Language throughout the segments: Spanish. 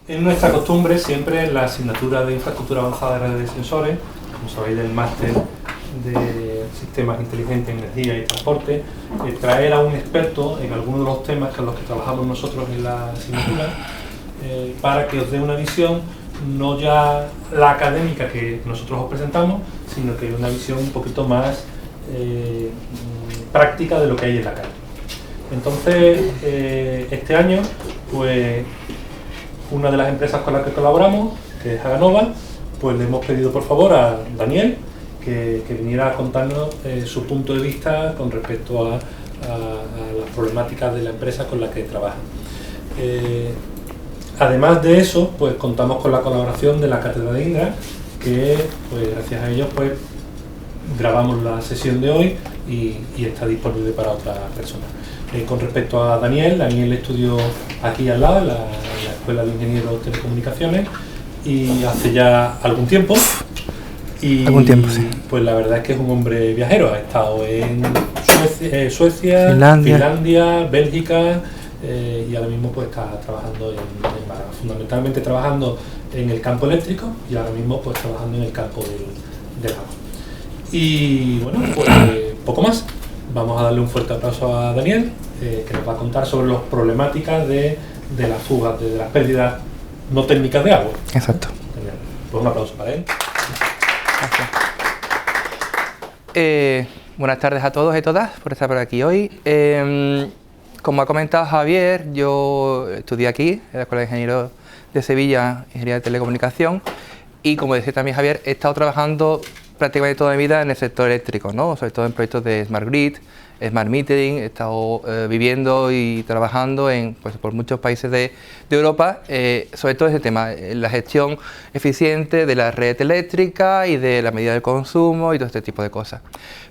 Es nuestra costumbre siempre en la asignatura de infraestructura avanzada de redes de sensores, como sabéis del máster de sistemas inteligentes, energía y transporte, traer a un experto en algunos de los temas con los que trabajamos nosotros en la asignatura, para que os dé una visión, no ya la académica que nosotros os presentamos, sino que una visión un poquito más práctica de lo que hay en la calle. Entonces, este año, pues una de las empresas con las que colaboramos, que es Aganova, pues le hemos pedido por favor a Daniel que viniera a contarnos su punto de vista con respecto a las problemáticas de la empresa con la que trabaja. Además de eso, pues contamos con la colaboración de la Cátedra de Indra, que pues gracias a ellos pues grabamos la sesión de hoy y está disponible para otras personas. Con respecto a Daniel estudió aquí al lado, en la Escuela de Ingenieros de Telecomunicaciones, y hace ya algún tiempo. Sí. Pues la verdad es que es un hombre viajero, ha estado en Suecia, Finlandia, Bélgica, y ahora mismo pues está trabajando en Málaga, fundamentalmente trabajando en el campo eléctrico y ahora mismo pues trabajando en el campo del agua. Y bueno, pues poco más. Vamos a darle un fuerte aplauso a Daniel, que nos va a contar sobre las problemáticas de las fugas, de las pérdidas no técnicas de agua. Exacto. Pues un aplauso para él. Gracias. Buenas tardes a todos y todas por estar por aquí hoy. Como ha comentado Javier, yo estudié aquí, en la Escuela de Ingenieros de Sevilla, Ingeniería de Telecomunicación, y como decía también Javier, he estado trabajando prácticamente toda mi vida en el sector eléctrico, ¿no? Sobre todo en proyectos de Smart Grid, Smart Metering. He estado viviendo y trabajando por muchos países de Europa, sobre todo ese tema, la gestión eficiente de la red eléctrica y de la medida del consumo y todo este tipo de cosas.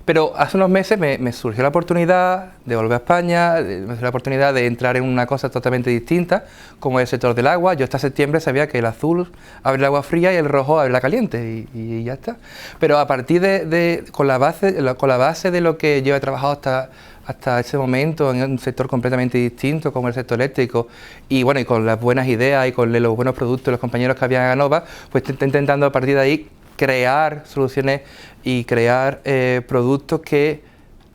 Pero hace unos meses me surgió la oportunidad de volver a España, me surgió la oportunidad de entrar en una cosa totalmente distinta, como el sector del agua. Yo hasta septiembre sabía que el azul abre el agua fría y el rojo abre la caliente, y ya está. Pero a partir con la base de lo que yo he trabajado hasta ese momento en un sector completamente distinto como el sector eléctrico, y bueno, y con las buenas ideas y con los buenos productos de los compañeros que había en Aganova, pues estoy intentando a partir de ahí crear soluciones y crear productos que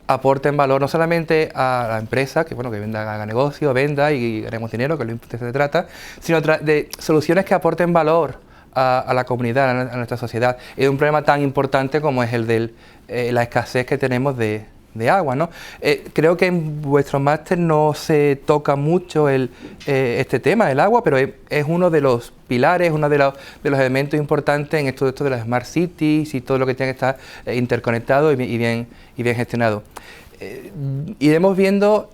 aporten valor no solamente a la empresa, que bueno, que haga negocio, venda y ganemos dinero, que es lo que se trata, sino de soluciones que aporten valor a la comunidad, a nuestra sociedad. Es un problema tan importante como es el de la escasez que tenemos de agua, ¿no? Creo que en vuestro máster no se toca mucho este tema, el agua, pero es uno de los pilares, uno de los elementos importantes en esto de las Smart Cities y todo lo que tiene que estar interconectado y bien gestionado. Iremos viendo,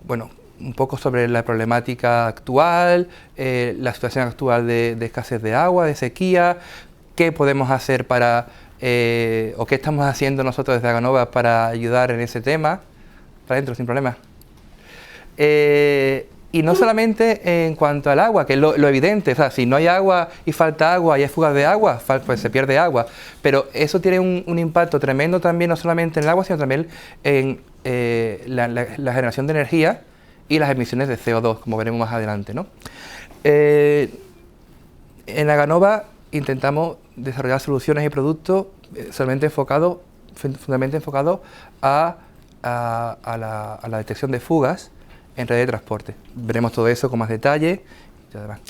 bueno, un poco sobre la problemática actual, la situación actual de escasez de agua, de sequía, qué podemos hacer para o qué estamos haciendo nosotros desde Aganova para ayudar en ese tema, para adentro, sin problema. Y no solamente en cuanto al agua, que es lo evidente, o sea, si no hay agua y falta agua y hay fugas de agua, pues se pierde agua, pero eso tiene un impacto tremendo también, no solamente en el agua, sino también en la generación de energía y las emisiones de CO2, como veremos más adelante, ¿no? En Aganova intentamos desarrollar soluciones y productos fundamentalmente enfocados a la detección de fugas en red de transporte. Veremos todo eso con más detalle y demás.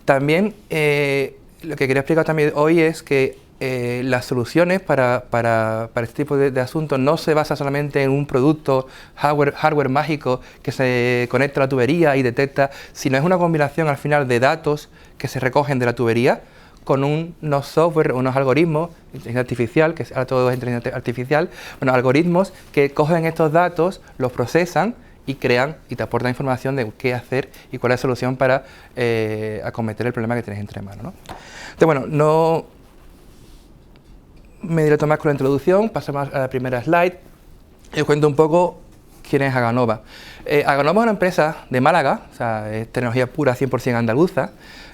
También lo que quería explicar también hoy es que las soluciones para este tipo de asuntos no se basa solamente en un producto hardware mágico que se conecta a la tubería y detecta, sino es una combinación al final de datos que se recogen de la tubería con unos software, unos algoritmos, inteligencia artificial, que ahora todo es inteligencia artificial, bueno, algoritmos que cogen estos datos, los procesan y crean y te aportan información de qué hacer y cuál es la solución para acometer el problema que tienes entre manos, ¿no? Entonces, bueno, no me dilato más con la introducción, pasamos a la primera slide y os cuento un poco quién es Aganova. Aganova es una empresa de Málaga, o sea, es tecnología pura 100% andaluza.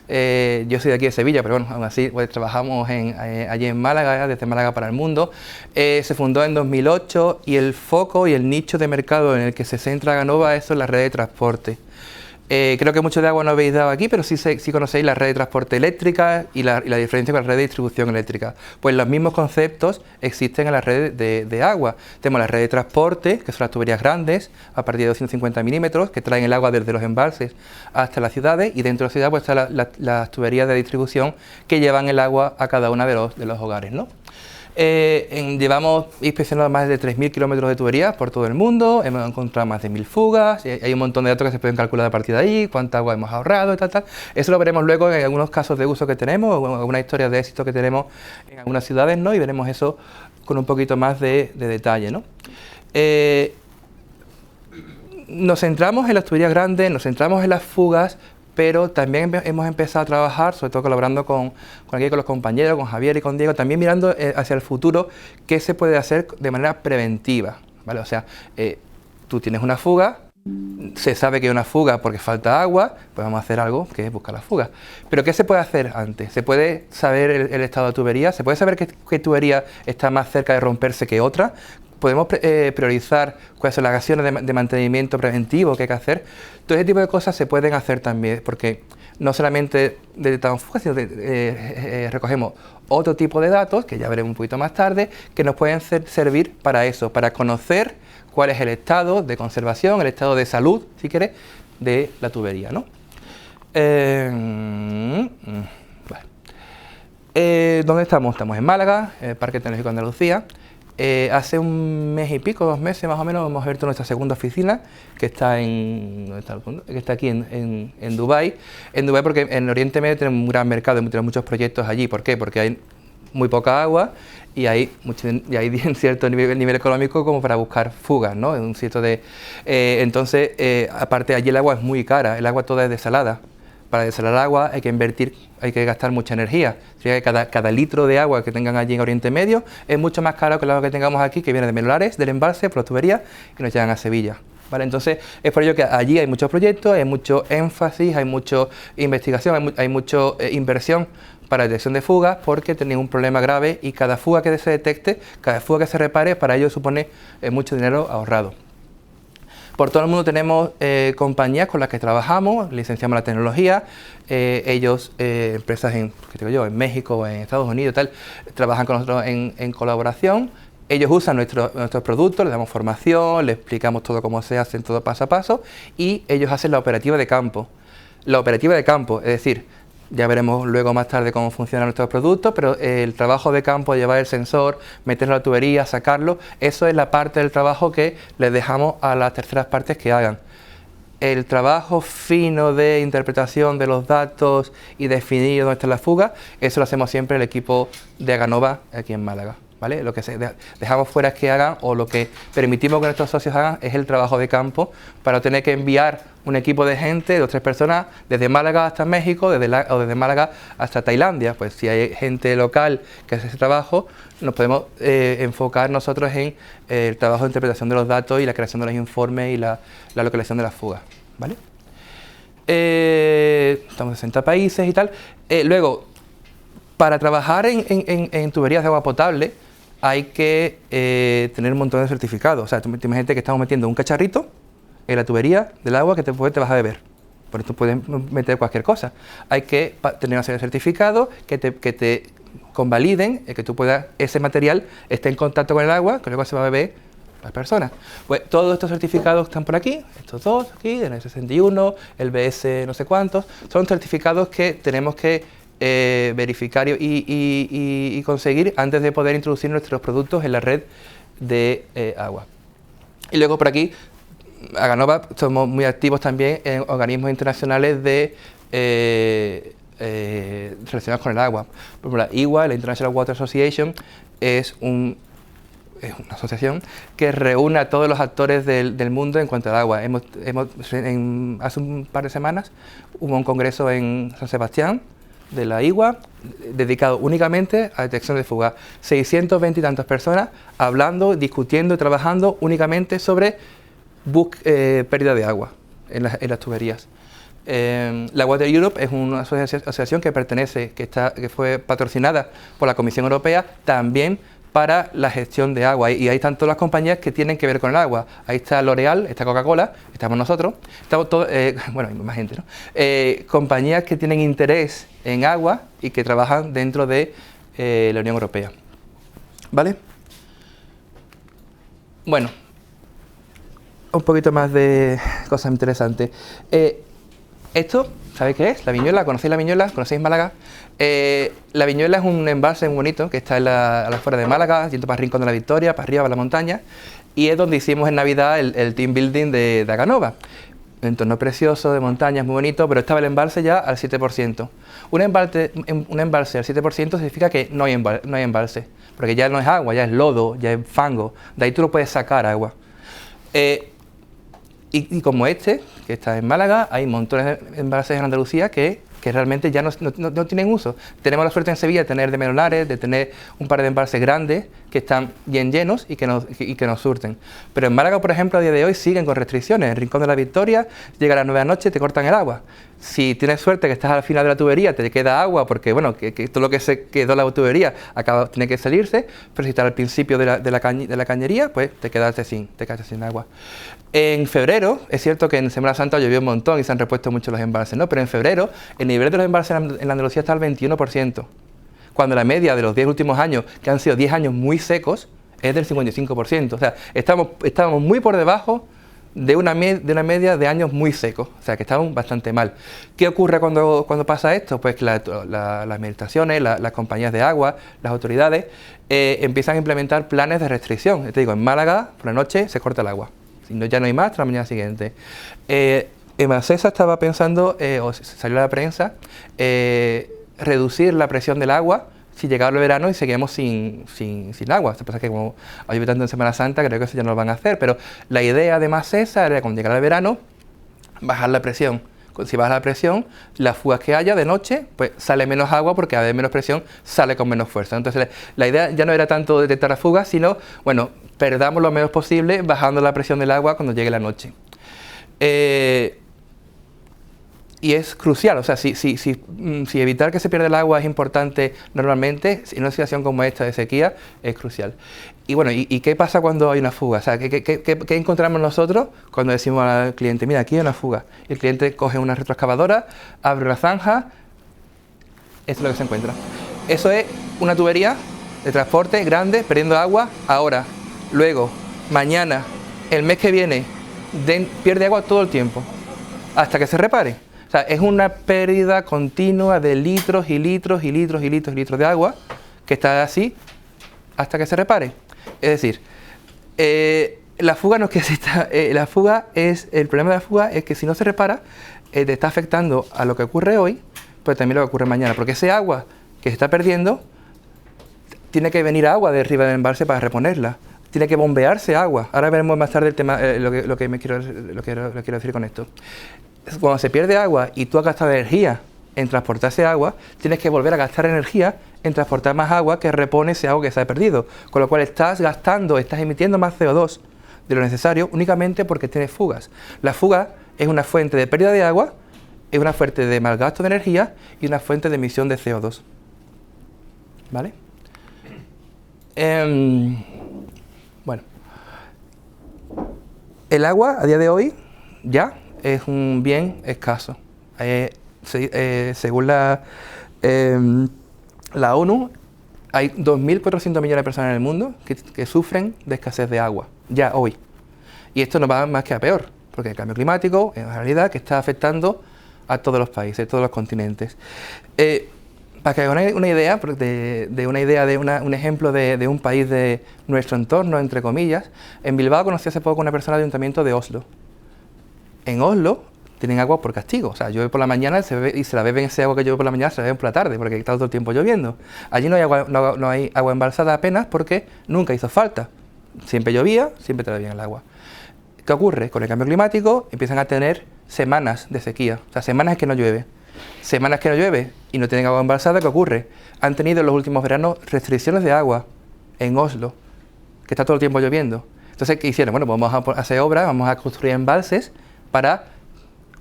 Yo soy de aquí de Sevilla, pero bueno, aún así pues, trabajamos allí en Málaga, desde Málaga para el mundo. Se fundó en 2008 y el foco y el nicho de mercado en el que se centra Aganova es en la red de transporte. Creo que mucho de agua no habéis dado aquí, pero sí conocéis la red de transporte eléctrica y la diferencia con la red de distribución eléctrica. Pues los mismos conceptos existen en la red de agua. Tenemos la red de transporte, que son las tuberías grandes, a partir de 250 milímetros, que traen el agua desde los embalses hasta las ciudades, y dentro de la ciudad pues están las tuberías de distribución que llevan el agua a cada uno de los hogares, ¿no? Llevamos inspeccionado más de 3.000 kilómetros de tuberías por todo el mundo, hemos encontrado más de 1.000 fugas, hay un montón de datos que se pueden calcular a partir de ahí, cuánta agua hemos ahorrado y tal. Eso lo veremos luego en algunos casos de uso que tenemos, o en algunas historias de éxito que tenemos en algunas ciudades, ¿no? Y veremos eso con un poquito más de detalle, ¿no? Nos centramos en las tuberías grandes, nos centramos en las fugas, pero también hemos empezado a trabajar, sobre todo colaborando con los compañeros, con Javier y con Diego, también mirando hacia el futuro qué se puede hacer de manera preventiva, ¿vale? O sea, tú tienes una fuga, se sabe que hay una fuga porque falta agua, pues vamos a hacer algo que es buscar la fuga. Pero ¿qué se puede hacer antes? ¿Se puede saber el estado de tubería? ¿Se puede saber qué tubería está más cerca de romperse que otra? Podemos priorizar cuáles son las acciones de mantenimiento preventivo que hay que hacer. Todo ese tipo de cosas se pueden hacer también, porque no solamente detectamos fugas, sino recogemos otro tipo de datos, que ya veremos un poquito más tarde, que nos pueden servir para eso, para conocer cuál es el estado de conservación, el estado de salud, si quieres, de la tubería, ¿no? ¿Dónde estamos? Estamos en Málaga, Parque Tecnológico de Andalucía. Hace un mes y pico, 2 meses más o menos, hemos abierto nuestra segunda oficina, que está aquí en Dubái. En Dubái porque en Oriente Medio tenemos un gran mercado, tenemos muchos proyectos allí. ¿Por qué? Porque hay muy poca agua y hay cierto nivel económico como para buscar fugas, ¿no? Entonces, aparte allí el agua es muy cara, el agua toda es desalada. Para desalar agua hay que invertir, hay que gastar mucha energía. Cada litro de agua que tengan allí en Oriente Medio es mucho más caro que el agua que tengamos aquí, que viene de Menolares, del embalse, por las tuberías, que nos llegan a Sevilla, ¿vale? Entonces, es por ello que allí hay muchos proyectos, hay mucho énfasis, hay mucha investigación, hay mucha inversión para detección de fugas, porque tenéis un problema grave y cada fuga que se detecte, cada fuga que se repare, para ello supone mucho dinero ahorrado. Por todo el mundo tenemos compañías con las que trabajamos, licenciamos la tecnología, ellos, empresas en México, en Estados Unidos, tal, trabajan con nosotros en colaboración. Ellos usan nuestros productos, les damos formación, les explicamos todo cómo se hace, todo paso a paso, y ellos hacen la operativa de campo. La operativa de campo, es decir, ya veremos luego más tarde cómo funcionan nuestros productos, pero el trabajo de campo, llevar el sensor, meterlo a la tubería, sacarlo, eso es la parte del trabajo que les dejamos a las terceras partes que hagan. El trabajo fino de interpretación de los datos y definir dónde está la fuga, eso lo hacemos siempre el equipo de Aganova aquí en Málaga, ¿vale? Lo que dejamos fuera es que hagan, o lo que permitimos que nuestros socios hagan, es el trabajo de campo, para tener que enviar un equipo de gente, 2 o 3 personas, desde Málaga hasta México, o desde Málaga hasta Tailandia. Pues si hay gente local que hace ese trabajo, nos podemos enfocar nosotros en el trabajo de interpretación de los datos y la creación de los informes y la localización de las fugas, ¿vale? Estamos en 60 países y tal. Luego, para trabajar en tuberías de agua potable, hay que tener un montón de certificados. O sea, tú imagínate que estamos metiendo un cacharrito en la tubería del agua que después te vas a beber. Por esto puedes meter cualquier cosa. Hay que tener una serie de certificados que te convaliden, que tú puedas, ese material esté en contacto con el agua, que luego se va a beber las personas. Pues todos estos certificados están por aquí, estos dos aquí, el S61, el BS no sé cuántos, son certificados que tenemos que verificar y conseguir antes de poder introducir nuestros productos en la red de agua. Y luego por aquí, Aganova, somos muy activos también en organismos internacionales relacionados con el agua. Por ejemplo, la IWA, la International Water Association, es una asociación que reúne a todos los actores del mundo en cuanto al agua. Hace un par de semanas hubo un congreso en San Sebastián de la IWA, dedicado únicamente a detección de fugas. 620 y tantas personas hablando, discutiendo y trabajando únicamente sobre pérdida de agua en las tuberías. La Water Europe es una asociación que fue patrocinada por la Comisión Europea también para la gestión de agua. Y ahí están todas las compañías que tienen que ver con el agua. Ahí está L'Oréal, está Coca-Cola, estamos nosotros, estamos todos, bueno, hay más gente, ¿no? Compañías que tienen interés en agua y que trabajan dentro de la Unión Europea. ¿Vale? Bueno, un poquito más de cosas interesantes. Esto, ¿sabéis qué es? La Viñuela. ¿Conocéis la Viñuela? ¿Conocéis Málaga? La Viñuela es un embalse muy bonito que está a las afueras de Málaga, yendo para el Rincón de la Victoria, para arriba, para la montaña, y es donde hicimos en Navidad el team building de Aganova. Un entorno precioso, de montañas, muy bonito, pero estaba el embalse ya al 7%. Un embalse al 7% significa que no hay embalse, porque ya no es agua, ya es lodo, ya es fango, de ahí tú no puedes sacar agua. Y como este, que está en Málaga, hay montones de embalses en Andalucía que realmente ya no tienen uso. Tenemos la suerte en Sevilla de tener de Menolares, de tener un par de embalses grandes que están bien llenos y que nos surten. Pero en Málaga, por ejemplo, a día de hoy siguen con restricciones. En el Rincón de la Victoria, llega a las 9 de la noche y te cortan el agua. Si tienes suerte que estás al final de la tubería, te queda agua porque, bueno, que todo lo que se quedó en la tubería tiene que salirse, pero si estás al principio de la cañería, pues te quedaste sin agua. En febrero, es cierto que en Semana Santa llovió un montón y se han repuesto mucho los embalses, ¿no? Pero en febrero, el nivel de los embalses en Andalucía está al 21%, cuando la media de los 10 últimos años, que han sido 10 años muy secos, es del 55%. O sea, estamos muy por debajo de una media de años muy secos, o sea que estamos bastante mal. ¿Qué ocurre cuando pasa esto? Pues que las administraciones, las compañías de agua, las autoridades empiezan a implementar planes de restricción. Te digo, en Málaga por la noche se corta el agua, ya no hay más hasta la mañana siguiente. Emacesa estaba pensando, o salió a la prensa, reducir la presión del agua si llegaba el verano y seguimos sin agua. Lo que pasa es que como ha llovido tanto en Semana Santa, creo que eso ya no lo van a hacer, pero la idea de Macesa era cuando llegara el verano, bajar la presión. Si baja la presión, las fugas que haya de noche, pues sale menos agua porque al haber menos presión sale con menos fuerza. Entonces la idea ya no era tanto detectar las fugas, sino, bueno, perdamos lo menos posible bajando la presión del agua cuando llegue la noche. Y es crucial, o sea, si evitar que se pierda el agua es importante normalmente, en una situación como esta de sequía, es crucial. Y bueno, ¿y qué pasa cuando hay una fuga? O sea, ¿qué encontramos nosotros cuando decimos al cliente, mira, aquí hay una fuga? Y el cliente coge una retroexcavadora, abre la zanja, eso es lo que se encuentra. Eso es una tubería de transporte grande, perdiendo agua ahora, luego, mañana, el mes que viene, pierde agua todo el tiempo, hasta que se repare. O sea, es una pérdida continua de litros y litros y litros y litros y litros de agua que está así hasta que se repare. Es decir, la fuga no es que exista, el problema de la fuga es que si no se repara, te está afectando a lo que ocurre hoy, pero también lo que ocurre mañana, porque ese agua que se está perdiendo, tiene que venir agua de arriba del embalse para reponerla, tiene que bombearse agua. Ahora veremos más tarde el tema, lo que quiero decir con esto. Cuando se pierde agua y tú has gastado energía en transportar ese agua, tienes que volver a gastar energía en transportar más agua que repone ese agua que se ha perdido. Con lo cual estás emitiendo más CO2 de lo necesario únicamente porque tienes fugas. La fuga es una fuente de pérdida de agua, es una fuente de malgasto de energía y una fuente de emisión de CO2. ¿Vale? Bueno. El agua a día de hoy ya es un bien escaso. Según la ONU, hay 2.400 millones de personas en el mundo que sufren de escasez de agua, ya hoy. Y esto no va más que a peor, porque el cambio climático es una realidad que está afectando a todos los países, a todos los continentes. Para que hagan una idea, un ejemplo de un país de nuestro entorno, entre comillas, en Bilbao conocí hace poco una persona del ayuntamiento de Oslo. En Oslo tienen agua por castigo, o sea, llueve por la mañana y se la beben ese agua que llueve por la mañana, se la beben por la tarde, porque está todo el tiempo lloviendo. Allí no hay agua embalsada apenas porque nunca hizo falta. Siempre llovía, siempre te bebían el agua. ¿Qué ocurre? Con el cambio climático empiezan a tener semanas de sequía, o sea, semanas que no llueve. Semanas que no llueve y no tienen agua embalsada, ¿qué ocurre? Han tenido en los últimos veranos restricciones de agua en Oslo, que está todo el tiempo lloviendo. Entonces, ¿qué hicieron? Bueno, pues vamos a hacer obras, vamos a construir embalses para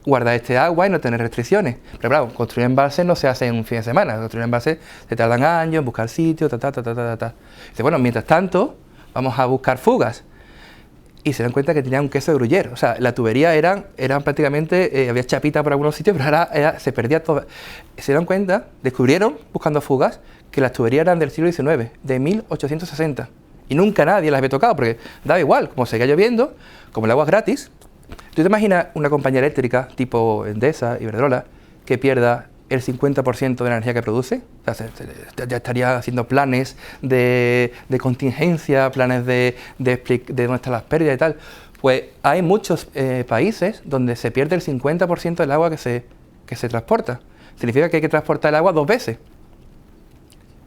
guardar este agua y no tener restricciones. Pero claro, construir embalses no se hace en un fin de semana, construir embalses se tardan años en buscar sitios, Dice, bueno, mientras tanto, vamos a buscar fugas. Y se dan cuenta que tenían un queso de Gruyère. O sea, la tubería eran prácticamente, había chapita por algunos sitios, pero se perdía todo. Se dan cuenta, descubrieron, buscando fugas, que las tuberías eran del siglo XIX, de 1860. Y nunca nadie las había tocado, porque daba igual, como seguía lloviendo, como el agua es gratis. ¿Tú te imaginas una compañía eléctrica, tipo Endesa, Iberdrola, que pierda el 50% de la energía que produce? O sea, ya estaría haciendo planes de contingencia, planes de dónde están las pérdidas y tal. Pues hay muchos países donde se pierde el 50% del agua que se transporta. Significa que hay que transportar el agua 2 veces.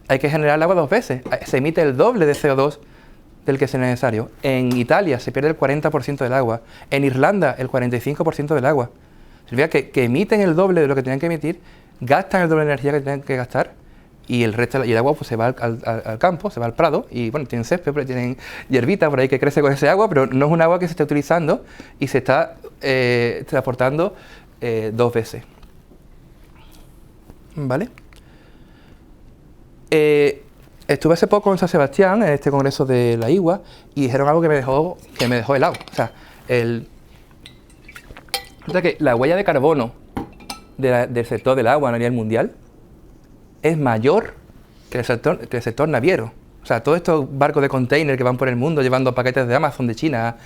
Hay que generar el agua 2 veces. Se emite el doble de CO2 del que es necesario. En Italia se pierde el 40% del agua. En Irlanda el 45% del agua. Significa que emiten el doble de lo que tienen que emitir, gastan el doble de energía que tienen que gastar y el resto y el agua pues se va al campo, se va al prado y bueno, tienen césped, pero tienen hierbita por ahí que crece con ese agua, pero no es un agua que se esté utilizando y se está transportando 2 veces. ¿Vale? Estuve hace poco en San Sebastián, en este congreso de la IGUA, y dijeron algo que me dejó helado. O sea, resulta que la huella de carbono del sector del agua a nivel mundial es mayor que el sector naviero. O sea, todos estos barcos de container que van por el mundo llevando paquetes de Amazon de China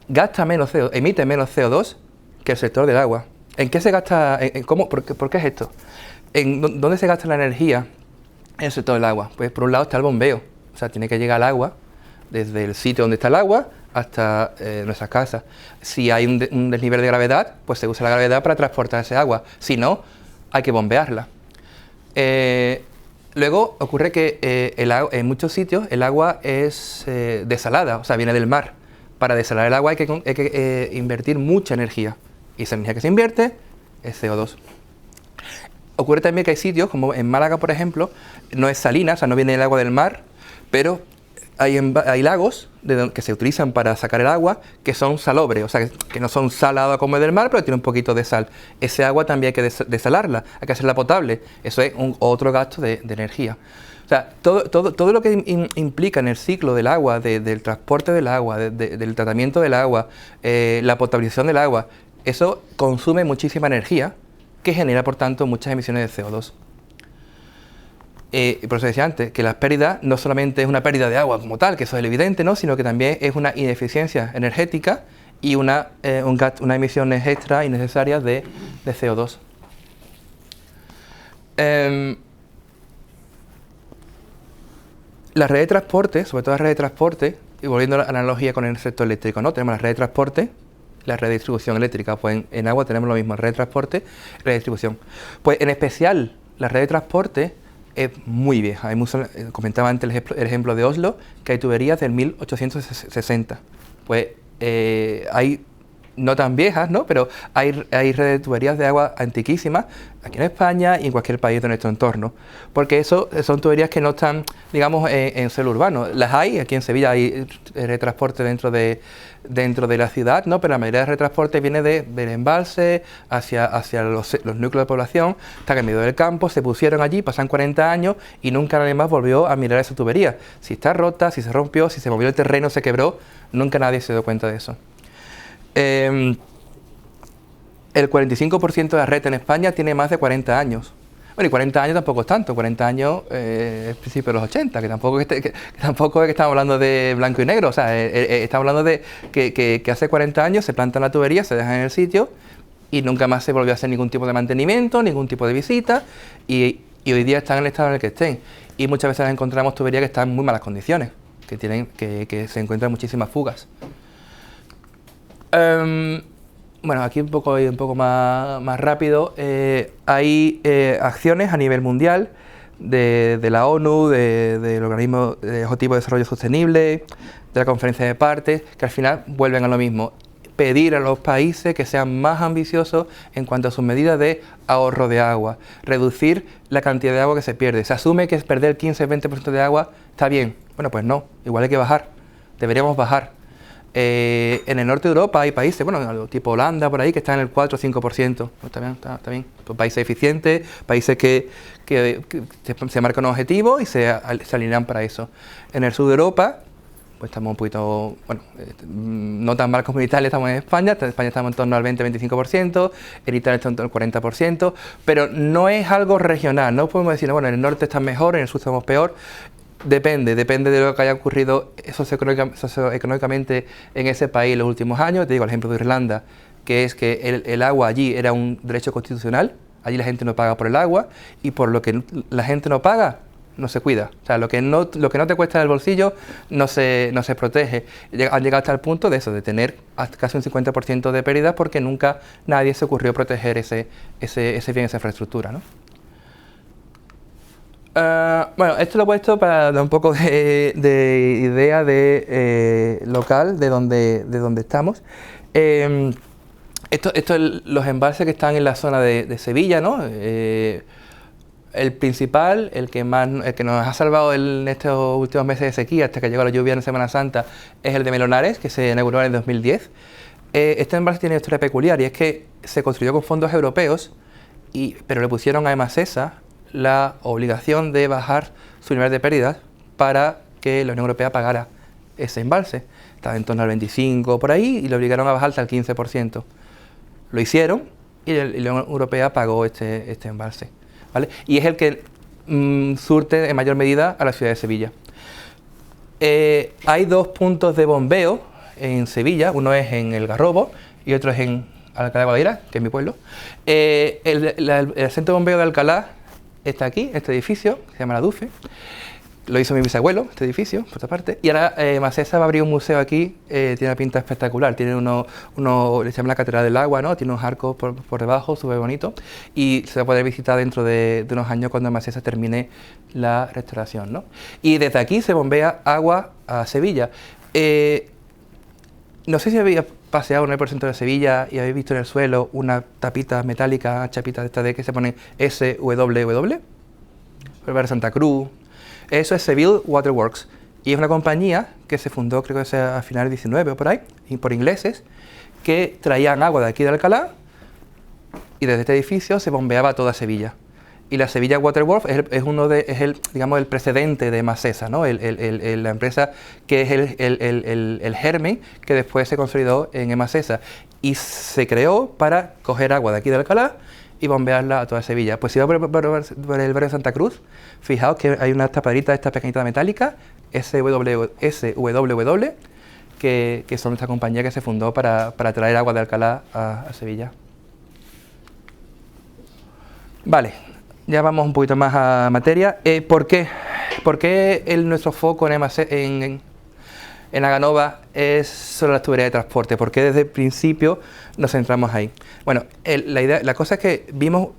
emiten menos CO2 que el sector del agua. ¿En qué se gasta? ¿Por qué es esto? ¿Dónde se gasta la energía en el sector del agua? Pues por un lado está el bombeo. O sea, tiene que llegar el agua desde el sitio donde está el agua hasta nuestras casas. Si hay un desnivel de gravedad, pues se usa la gravedad para transportar ese agua. Si no, hay que bombearla. Luego ocurre que en muchos sitios el agua es desalada, o sea, viene del mar. Para desalar el agua hay que invertir mucha energía. Y esa energía que se invierte es CO2. Ocurre también que hay sitios, como en Málaga, por ejemplo, no es salina, o sea, no viene el agua del mar, pero hay lagos que se utilizan para sacar el agua que son salobres, o sea, que no son saladas como el del mar, pero tiene un poquito de sal. Ese agua también hay que desalarla, hay que hacerla potable. Eso es otro gasto de energía. O sea, todo lo que implica en el ciclo del agua, del transporte del agua, del tratamiento del agua, la potabilización del agua, eso consume muchísima energía que genera, por tanto, muchas emisiones de CO2. Por eso decía antes, que las pérdidas no solamente es una pérdida de agua como tal, que eso es evidente, ¿no?, sino que también es una ineficiencia energética y unas emisiones extra innecesarias de CO2. La red de transporte, sobre todo la red de transporte, y volviendo a la analogía con el sector eléctrico, ¿no?, tenemos la red de transporte, la red de distribución eléctrica. Pues en agua tenemos lo mismo, red de transporte, red de distribución. Pues en especial la red de transporte es muy vieja. Comentaba antes el ejemplo de Oslo, que hay tuberías del 1860. Pues hay, no tan viejas, ¿no?, pero hay redes de tuberías de agua antiquísimas aquí en España y en cualquier país de nuestro entorno. Porque eso son tuberías que no están, digamos, en suelo urbano. Las hay, aquí en Sevilla hay red de transporte dentro de la ciudad, ¿no?, pero la mayoría de retransporte viene del embalse hacia los núcleos de población, están en medio del campo, se pusieron allí, pasan 40 años y nunca nadie más volvió a mirar esa tubería. Si está rota, si se rompió, si se movió el terreno, se quebró, nunca nadie se dio cuenta de eso. El 45% de la red en España tiene más de 40 años. Bueno, y 40 años tampoco es tanto, 40 años es principio de los 80, que tampoco es que estamos hablando de blanco y negro, o sea, estamos hablando de que hace 40 años se plantan la tubería, se dejan en el sitio y nunca más se volvió a hacer ningún tipo de mantenimiento, ningún tipo de visita y hoy día están en el estado en el que estén. Y muchas veces encontramos tuberías que están en muy malas condiciones, que se encuentran muchísimas fugas. Bueno, aquí un poco más rápido. Hay acciones a nivel mundial de la ONU, del Organismo de Objetivos de Desarrollo Sostenible, de la Conferencia de Partes, que al final vuelven a lo mismo. Pedir a los países que sean más ambiciosos en cuanto a sus medidas de ahorro de agua, reducir la cantidad de agua que se pierde. Se asume que perder el 15-20% de agua está bien. Bueno, pues no, igual hay que bajar, deberíamos bajar. En el norte de Europa hay países, bueno, tipo Holanda, por ahí, que están en el 4 o 5%. Está bien, está bien. Pues países eficientes, países que se marcan un objetivo y se alinean para eso. En el sur de Europa, pues estamos un poquito, bueno, no tan mal como en Italia, estamos en España. En España estamos en torno al 20-25%, en Italia estamos en torno al 40%, pero no es algo regional. No podemos decir, bueno, en el norte están mejor, en el sur estamos peor. Depende de lo que haya ocurrido socioeconómicamente en ese país en los últimos años. Te digo el ejemplo de Irlanda, que es que el agua allí era un derecho constitucional, allí la gente no paga por el agua, y por lo que la gente no paga, no se cuida. O sea, lo que no te cuesta el bolsillo no se protege. Han llegado hasta el punto de eso, de tener casi un 50% de pérdidas porque nunca nadie se ocurrió proteger ese bien, esa infraestructura, ¿no? Bueno, esto lo he puesto para dar un poco de idea de local, de donde estamos. Esto es los embalses que están en la zona de Sevilla, ¿no? El principal, el que nos ha salvado en estos últimos meses de sequía, hasta que llegó la lluvia en Semana Santa, es el de Melonares, que se inauguró en el 2010. Este embalse tiene una historia peculiar, y es que se construyó con fondos europeos, pero le pusieron a Emasesa la obligación de bajar su nivel de pérdidas para que la Unión Europea pagara ese embalse. Estaba en torno al 25% por ahí, y le obligaron a bajar hasta el 15%. Lo hicieron y la Unión Europea pagó este embalse, ¿vale? Y es el que surte en mayor medida a la ciudad de Sevilla. Hay dos puntos de bombeo en Sevilla, uno es en El Garrobo y otro es en Alcalá de Guadaira, que es mi pueblo. El centro de bombeo de Alcalá está aquí, este edificio, que se llama La Dufe. Lo hizo mi bisabuelo, este edificio, por otra parte. Y ahora Emasesa va a abrir un museo aquí, tiene una pinta espectacular. Tiene le llaman la Catedral del Agua, ¿no? Tiene unos arcos por debajo, súper bonito. Y se va a poder visitar dentro de unos años cuando Emasesa termine la restauración, ¿no? Y desde aquí se bombea agua a Sevilla. No sé si habéis paseado en el centro de Sevilla y habéis visto en el suelo una tapita metálica, chapita de esta de que se pone SWW, el barrio Santa Cruz. Eso es Seville Water Works, y es una compañía que se fundó, creo que es a finales del 19 o por ahí, por ingleses, que traían agua de aquí de Alcalá, y desde este edificio se bombeaba toda Sevilla. Y la Sevilla Water Works es el precedente de Emasesa, ¿no? La empresa que es el germen que después se consolidó en Emasesa, y se creó para coger agua de aquí de Alcalá y bombearla a toda Sevilla. Pues si va por el barrio Santa Cruz, fijaos que hay una tapadita, esta pequeñita metálica, SWW, que son esta compañía que se fundó para traer agua de Alcalá a Sevilla. Vale, ya vamos un poquito más a materia. ¿Por qué? ¿Por qué nuestro foco en Aganova es sobre las tuberías de transporte? ¿Por qué desde el principio nos centramos ahí? Bueno, la cosa es que vio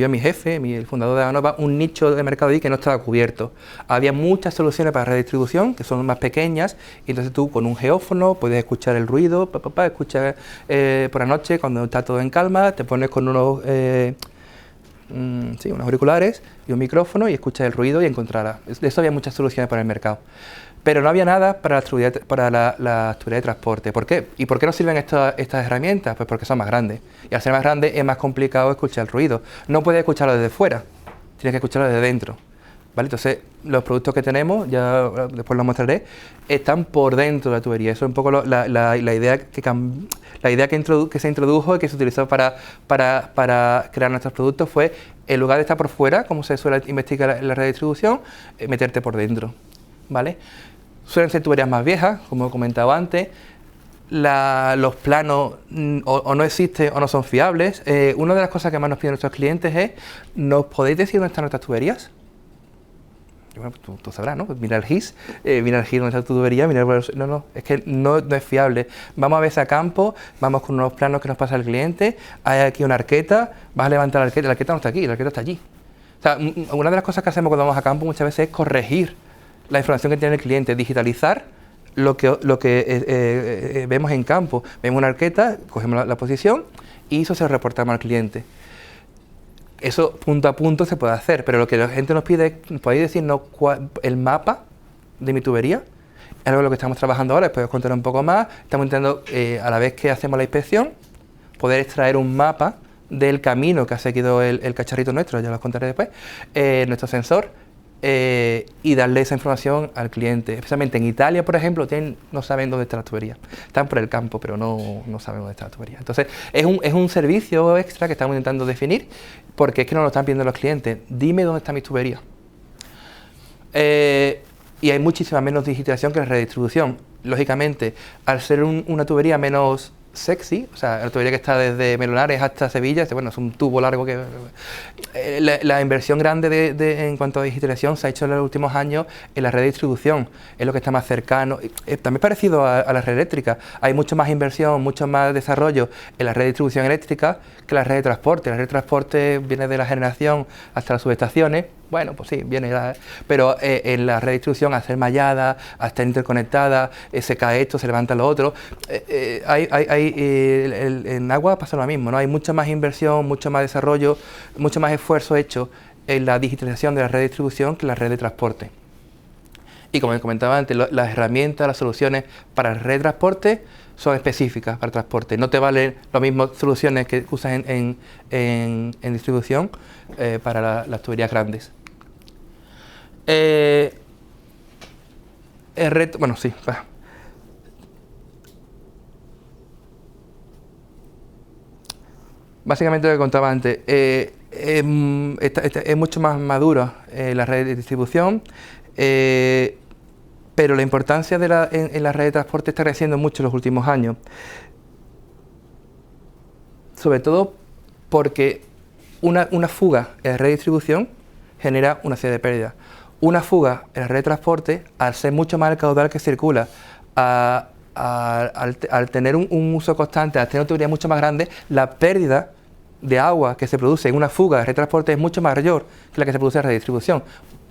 mi jefe, el fundador de Aganova, un nicho de mercado ahí que no estaba cubierto. Había muchas soluciones para redistribución que son más pequeñas, y entonces tú con un geófono puedes escuchar el ruido, escuchar por la noche cuando está todo en calma, te pones con unos auriculares y un micrófono y escuchas el ruido y encontrarás. De eso había muchas soluciones para el mercado. Pero no había nada para la tubería de transporte. ¿Por qué? ¿Y por qué no sirven estas herramientas? Pues porque son más grandes. Y al ser más grandes es más complicado escuchar el ruido. No puedes escucharlo desde fuera, tienes que escucharlo desde dentro, ¿vale? Entonces, los productos que tenemos, ya después los mostraré, están por dentro de la tubería. Eso es un poco la idea que se introdujo y que se utilizó para crear nuestros productos. Fue, en lugar de estar por fuera, como se suele investigar en la redistribución, meterte por dentro, ¿vale? Suelen ser tuberías más viejas, como he comentado antes. Los planos o no existen o no son fiables. Una de las cosas que más nos piden nuestros clientes es: ¿nos podéis decir dónde están nuestras tuberías? Bueno, pues tú sabrás, ¿no? Pues mira el GIS, mira el GIS donde está tu tubería, no, es que no es fiable. Vamos a veces a campo, vamos con unos planos que nos pasa el cliente, hay aquí una arqueta, vas a levantar la arqueta no está aquí, la arqueta está allí. O sea, una de las cosas que hacemos cuando vamos a campo muchas veces es corregir la información que tiene el cliente, digitalizar lo que vemos en campo. Vemos una arqueta, cogemos la posición y eso se reportamos al cliente. Eso punto a punto se puede hacer, pero lo que la gente nos pide es: ¿podéis decirnos el mapa de mi tubería? Es algo en lo que estamos trabajando ahora, después os contaré un poco más. Estamos intentando, a la vez que hacemos la inspección, poder extraer un mapa del camino que ha seguido el cacharrito nuestro, ya lo contaré después, nuestro sensor, y darle esa información al cliente. Especialmente en Italia, por ejemplo, no saben dónde está la tubería. Están por el campo, pero no saben dónde está la tubería. Entonces, es un servicio extra que estamos intentando definir, porque es que nos lo están pidiendo los clientes. Dime dónde está mi tubería. Y hay muchísima menos digitalización que la redistribución. Lógicamente, al ser una tubería menos sexy, o sea, la tubería que está desde Melonares hasta Sevilla, bueno, es un tubo largo que... La inversión grande en cuanto a digitalización se ha hecho en los últimos años en la red de distribución, es lo que está más cercano, también parecido a la red eléctrica. Hay mucho más inversión, mucho más desarrollo en la red de distribución eléctrica que la red de transporte. La red de transporte viene de la generación hasta las subestaciones. Bueno, pues sí, viene, pero en la red de distribución, a ser mallada, a estar interconectada, se cae esto, se levanta lo otro. En agua pasa lo mismo, ¿no? Hay mucha más inversión, mucho más desarrollo, mucho más esfuerzo hecho en la digitalización de la red de distribución que en la red de transporte. Y como comentaba antes, las herramientas, las soluciones para la red de transporte son específicas para el transporte. No te valen las mismas soluciones que usas en distribución para las tuberías grandes. El reto, bueno, sí, va. Básicamente lo que contaba antes, es mucho más madura la red de distribución, pero la importancia en la red de transporte está creciendo mucho en los últimos años. Sobre todo porque una fuga en la red de distribución genera una serie de pérdidas. Una fuga en la red de transporte, al ser mucho más el caudal que circula, al tener un uso constante, al tener una tubería mucho más grande, la pérdida de agua que se produce en una fuga de red de transporte es mucho mayor que la que se produce en la red de distribución,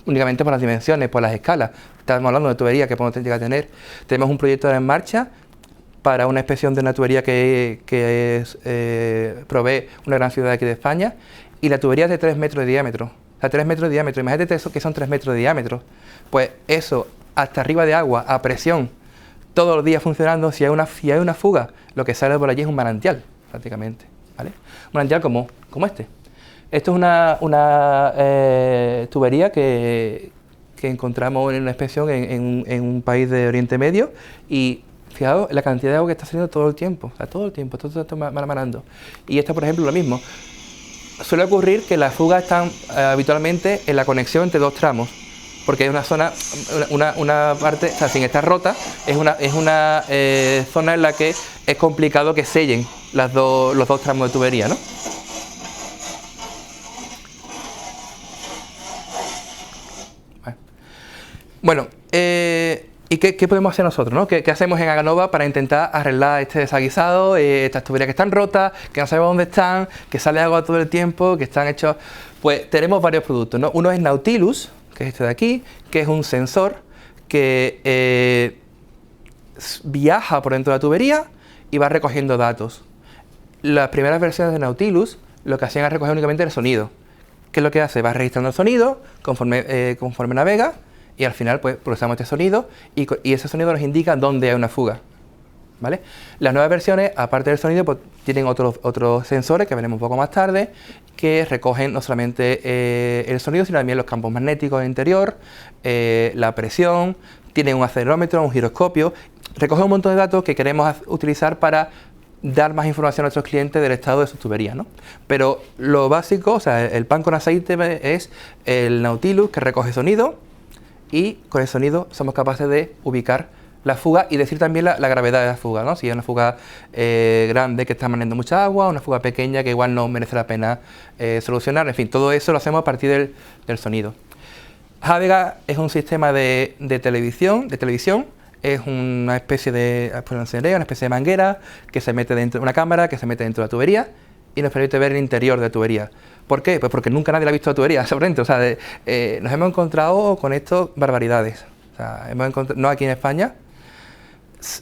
únicamente por las dimensiones, por las escalas. Estamos hablando de tubería que podemos llegar a tener. Tenemos un proyecto en marcha para una inspección de una tubería que provee una gran ciudad aquí de España, y la tubería es de 3 metros de diámetro. O sea, 3 metros de diámetro, imagínate eso, que son 3 metros de diámetro. Pues eso, hasta arriba de agua, a presión, todos los días funcionando, si hay una fuga, lo que sale por allí es un manantial, prácticamente, ¿vale? Un manantial como este. Esto es una tubería que encontramos en una inspección en un país de Oriente Medio, y fijaos la cantidad de agua que está saliendo todo el tiempo, o sea, todo está manando. Y esta, por ejemplo, lo mismo. Suele ocurrir que las fugas están habitualmente en la conexión entre dos tramos, porque es una zona, una parte, o sea, sin estar rota, es una zona en la que es complicado que sellen los dos tramos de tubería, ¿no? Bueno, ¿y qué podemos hacer nosotros, ¿no? ¿Qué hacemos en Aganova para intentar arreglar este desaguisado, estas tuberías que están rotas, que no sabemos dónde están, que sale agua todo el tiempo, que están hechos? Pues tenemos varios productos, ¿no? Uno es Nautilus, que es este de aquí, que es un sensor que viaja por dentro de la tubería y va recogiendo datos. Las primeras versiones de Nautilus lo que hacían era recoger únicamente el sonido. ¿Qué es lo que hace? Va registrando el sonido conforme navega, y al final pues procesamos este sonido y ese sonido nos indica dónde hay una fuga, ¿vale? Las nuevas versiones, aparte del sonido, pues tienen otros sensores que veremos un poco más tarde, que recogen no solamente el sonido, sino también los campos magnéticos del interior, la presión, tienen un acelerómetro, un giroscopio, recogen un montón de datos que queremos utilizar para dar más información a nuestros clientes del estado de sus tuberías, ¿no? Pero lo básico, o sea, el pan con aceite es el Nautilus, que recoge sonido, y con el sonido somos capaces de ubicar la fuga y decir también la gravedad de la fuga, ¿no? Si es una fuga grande que está manejando mucha agua, una fuga pequeña que igual no merece la pena solucionar, en fin, todo eso lo hacemos a partir del sonido. Havega es un sistema de televisión, es una especie de, una especie de manguera que se mete dentro de una cámara, que se mete dentro de la tubería y nos permite ver el interior de la tubería. ¿Por qué? Pues porque nunca nadie la ha visto la tubería sobre dentro. O sea, nos hemos encontrado con esto barbaridades. O sea, no aquí en España,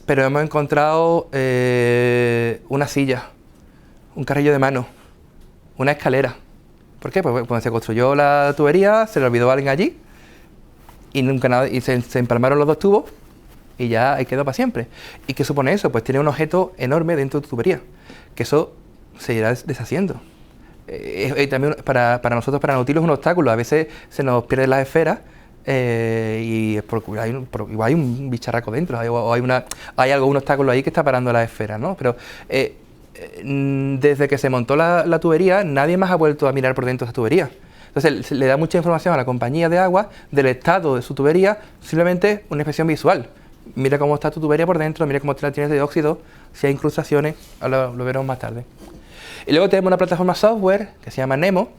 pero hemos encontrado una silla, un carrillo de mano, una escalera. ¿Por qué? Pues cuando se construyó la tubería se le olvidó a alguien allí y nunca nada, y se empalmaron los dos tubos y ya ahí quedó para siempre. ¿Y qué supone eso? Pues tiene un objeto enorme dentro de tu tubería, que eso se irá deshaciendo. También para nosotros, para Nautilus, es un obstáculo. A veces se nos pierden las esferas y es porque igual hay un bicharraco dentro, o hay algún obstáculo ahí que está parando las esferas, ¿no? Pero desde que se montó la tubería, nadie más ha vuelto a mirar por dentro de esa tubería. Entonces le da mucha información a la compañía de agua del estado de su tubería, simplemente una inspección visual. Mira cómo está tu tubería por dentro, mira cómo la tienes de óxido, si hay incrustaciones, lo veremos más tarde. Y luego tenemos una plataforma software que se llama Nemo.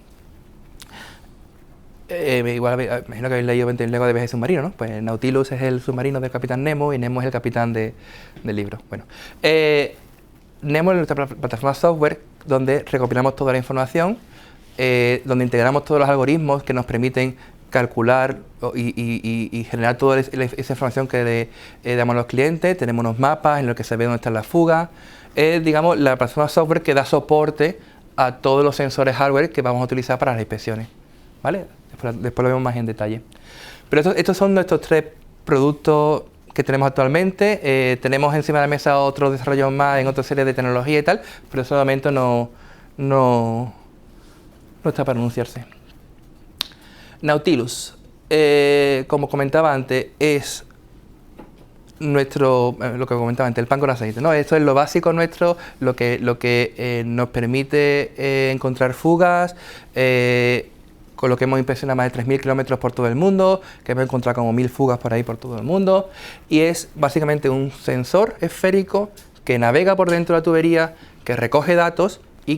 Igual, imagino que habéis leído 20 Lego de viaje submarino, ¿no? Pues Nautilus es el submarino del capitán Nemo y Nemo es el capitán del libro. Bueno, Nemo es nuestra plataforma software donde recopilamos toda la información, donde integramos todos los algoritmos que nos permiten calcular y generar toda esa información que le damos a los clientes. Tenemos unos mapas en los que se ve dónde están las fugas. Es, digamos, la plataforma software que da soporte a todos los sensores hardware que vamos a utilizar para las inspecciones, ¿vale? Después lo vemos más en detalle. Pero estos son nuestros 3 productos que tenemos actualmente. Tenemos encima de la mesa otros desarrollos más en otra serie de tecnología y tal, pero eso de momento no está para anunciarse. Nautilus, como comentaba antes, es lo que comentaba antes, el pan con aceite, ¿no? Esto es lo básico nuestro, lo que nos permite encontrar fugas, con lo que hemos inspeccionado más de 3.000 kilómetros por todo el mundo, que hemos encontrado como 1.000 fugas por ahí por todo el mundo, y es básicamente un sensor esférico que navega por dentro de la tubería, que recoge datos y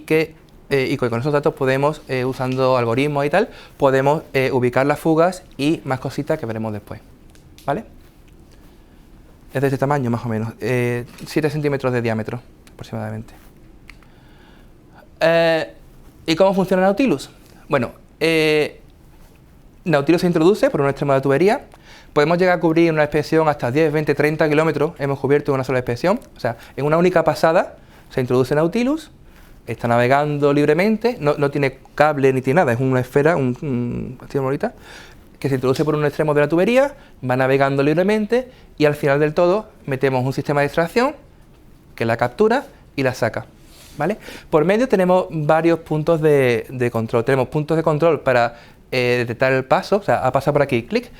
con esos datos podemos, usando algoritmos y tal, podemos ubicar las fugas y más cositas que veremos después, ¿vale? Es de este tamaño más o menos, 7 centímetros de diámetro aproximadamente. ¿Y cómo funciona Nautilus? Bueno, Nautilus se introduce por un extremo de la tubería. Podemos llegar a cubrir una inspección hasta 10, 20, 30 kilómetros, hemos cubierto en una sola inspección. O sea, en una única pasada se introduce Nautilus, está navegando libremente, no tiene cable ni tiene nada, es una esfera, un bolita, que se introduce por un extremo de la tubería, va navegando libremente y al final del todo metemos un sistema de extracción que la captura y la saca, ¿vale? Por medio tenemos varios puntos de control. Tenemos puntos de control para detectar el paso, o sea, ha pasado por aquí, clic,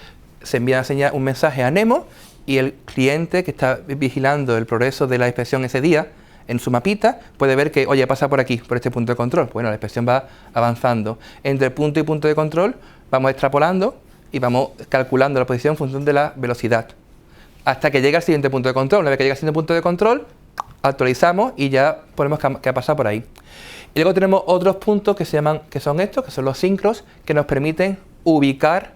se envía un mensaje a Nemo y el cliente que está vigilando el progreso de la inspección ese día, en su mapita, puede ver que, oye, pasa por aquí, por este punto de control. Bueno, la inspección va avanzando. Entre punto y punto de control vamos extrapolando y vamos calculando la posición en función de la velocidad, hasta que llega al siguiente punto de control. Una vez que llega al siguiente punto de control, actualizamos y ya ponemos que ha pasado por ahí. Y luego tenemos otros puntos que son estos, que son los sincros, que nos permiten ubicar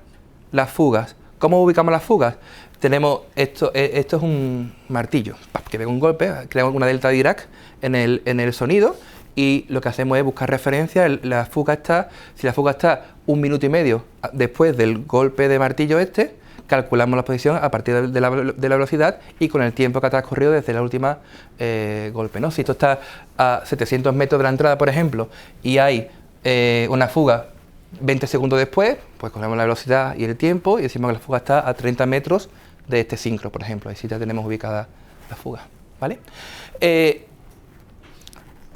las fugas. ¿Cómo ubicamos las fugas? Tenemos esto es un martillo que pega un golpe, creamos una delta Dirac en el sonido y lo que hacemos es buscar referencia. Si la fuga está 1,5 minutos después del golpe de martillo calculamos la posición a partir de la velocidad y con el tiempo que ha transcurrido desde la última golpe, ¿no? Si esto está a 700 metros de la entrada, por ejemplo, y hay una fuga 20 segundos después, pues cogemos la velocidad y el tiempo y decimos que la fuga está a 30 metros de este sincro, por ejemplo. Ahí sí ya tenemos ubicada la fuga, ¿vale?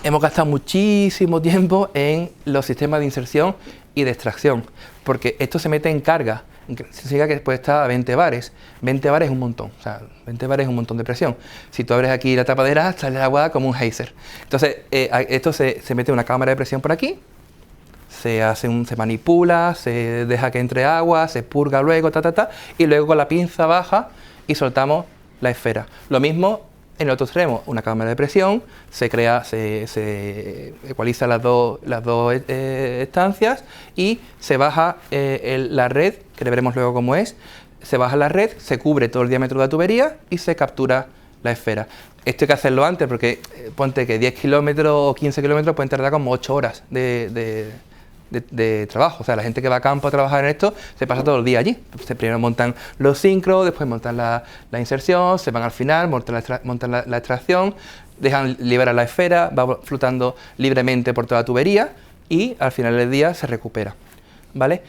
Hemos gastado muchísimo tiempo en los sistemas de inserción y de extracción, porque esto se mete en carga. Significa que después está a 20 bares. 20 bares es un montón, o sea, 20 bares es un montón de presión. Si tú abres aquí la tapadera, sale el agua como un geyser. Entonces, esto se mete una cámara de presión por aquí, se manipula, se deja que entre agua, se purga luego, y luego con la pinza baja y soltamos la esfera. Lo mismo en el otro extremo, una cámara de presión, se ecualiza las dos estancias y se baja la red, que veremos luego cómo es, se baja la red, se cubre todo el diámetro de la tubería y se captura la esfera. Esto hay que hacerlo antes porque ponte que 10 kilómetros o 15 kilómetros pueden tardar como 8 horas de trabajo. O sea, la gente que va a campo a trabajar en esto se pasa todo el día allí. Entonces, primero montan los sincros, después montan la inserción, se van al final, montan la extracción, liberar la esfera, va flotando libremente por toda la tubería y al final del día se recupera, ¿vale?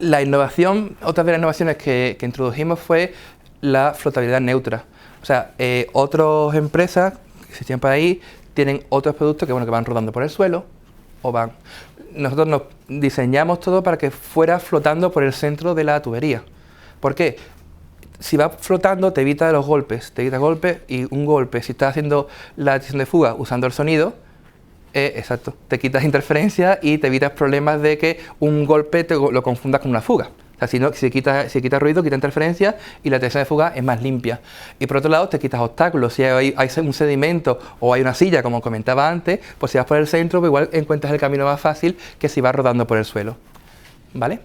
La innovación, otra de las innovaciones que introdujimos fue la flotabilidad neutra. O sea, otras empresas que existían por ahí tienen otros productos que, bueno, que van rodando por el suelo o van... Nosotros nos diseñamos todo para que fuera flotando por el centro de la tubería. ¿Por qué? Si va flotando te evita los golpes, y un golpe, si estás haciendo la detección de fuga usando el sonido, exacto, te quitas interferencia y te evitas problemas de que un golpe lo confundas con una fuga. O sea, si quita ruido, quita interferencia y la detección de fuga es más limpia. Y por otro lado, te quitas obstáculos. Si hay un sedimento o hay una silla, como comentaba antes, pues si vas por el centro, pues igual encuentras el camino más fácil que si vas rodando por el suelo. ¿Vale?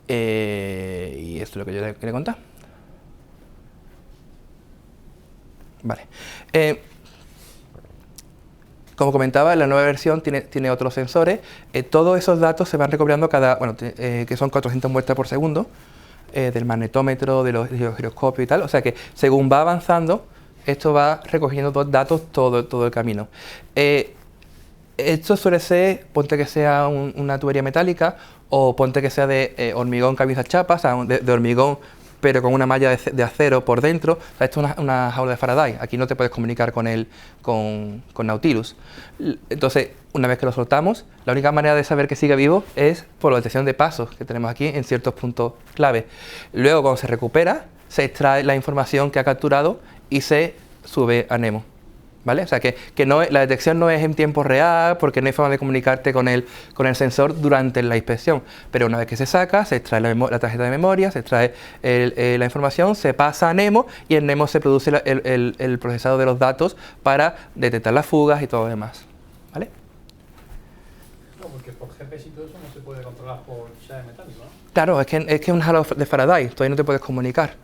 Y esto es lo que yo les quería contar. Vale. Como comentaba, la nueva versión tiene otros sensores. Todos esos datos se van recopilando que son 400 muestras por segundo, del magnetómetro, de los giroscopios y tal. O sea que según va avanzando, esto va recogiendo datos todo el camino. Esto suele ser, ponte que sea una tubería metálica o ponte que sea de hormigón camisa chapa, o sea, de hormigón pero con una malla de acero por dentro. O sea, esto es una jaula de Faraday. Aquí no te puedes comunicar con Nautilus. Entonces, una vez que lo soltamos, la única manera de saber que sigue vivo es por la detección de pasos que tenemos aquí en ciertos puntos clave. Luego, cuando se recupera, se extrae la información que ha capturado y se sube a Nemo. ¿Vale? O sea, que la detección no es en tiempo real, porque no hay forma de comunicarte con el sensor durante la inspección. Pero una vez que se saca, se extrae la tarjeta de memoria, se extrae la información, se pasa a Nemo y en Nemo se produce el procesado de los datos para detectar las fugas y todo lo demás. ¿Vale? No, porque por GPS y todo eso no se puede controlar por llave metálica, ¿no? Claro, es que es una jaula de Faraday, todavía no te puedes comunicar.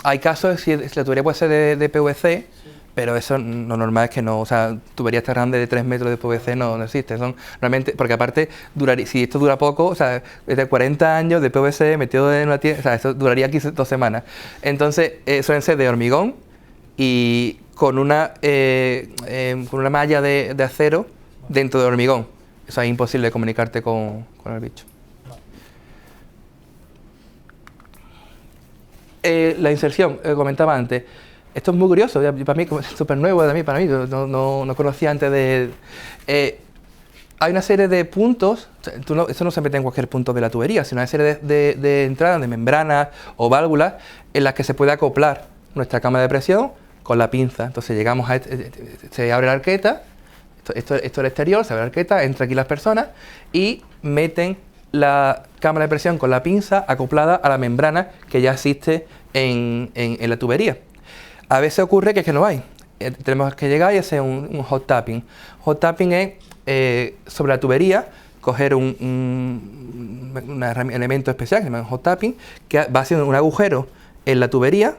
Hay casos, si la tubería puede ser de PVC, sí. Pero eso lo normal es que no, o sea, tuberías tan grandes de 3 metros de PVC no existe. Son realmente, porque aparte, si esto dura poco, o sea, desde 40 años de PVC metido en una tienda, o sea, esto duraría aquí 2 semanas. Entonces, suelen ser de hormigón y con una malla de acero dentro de hormigón. Eso es imposible comunicarte con el bicho. La inserción, comentaba antes. Esto es muy curioso, para mí es súper nuevo, para mí no conocía antes de... hay una serie de puntos, esto no se mete en cualquier punto de la tubería, sino hay una serie de entradas, de membranas o válvulas en las que se puede acoplar nuestra cámara de presión con la pinza. Entonces llegamos a se abre la arqueta, esto es el exterior, se abre la arqueta, entran aquí las personas y meten la cámara de presión con la pinza acoplada a la membrana que ya existe en la tubería. A veces ocurre que es que no hay. Tenemos que llegar y hacer un hot tapping. Hot tapping es sobre la tubería, coger un elemento especial que se llama hot tapping, que va haciendo un agujero en la tubería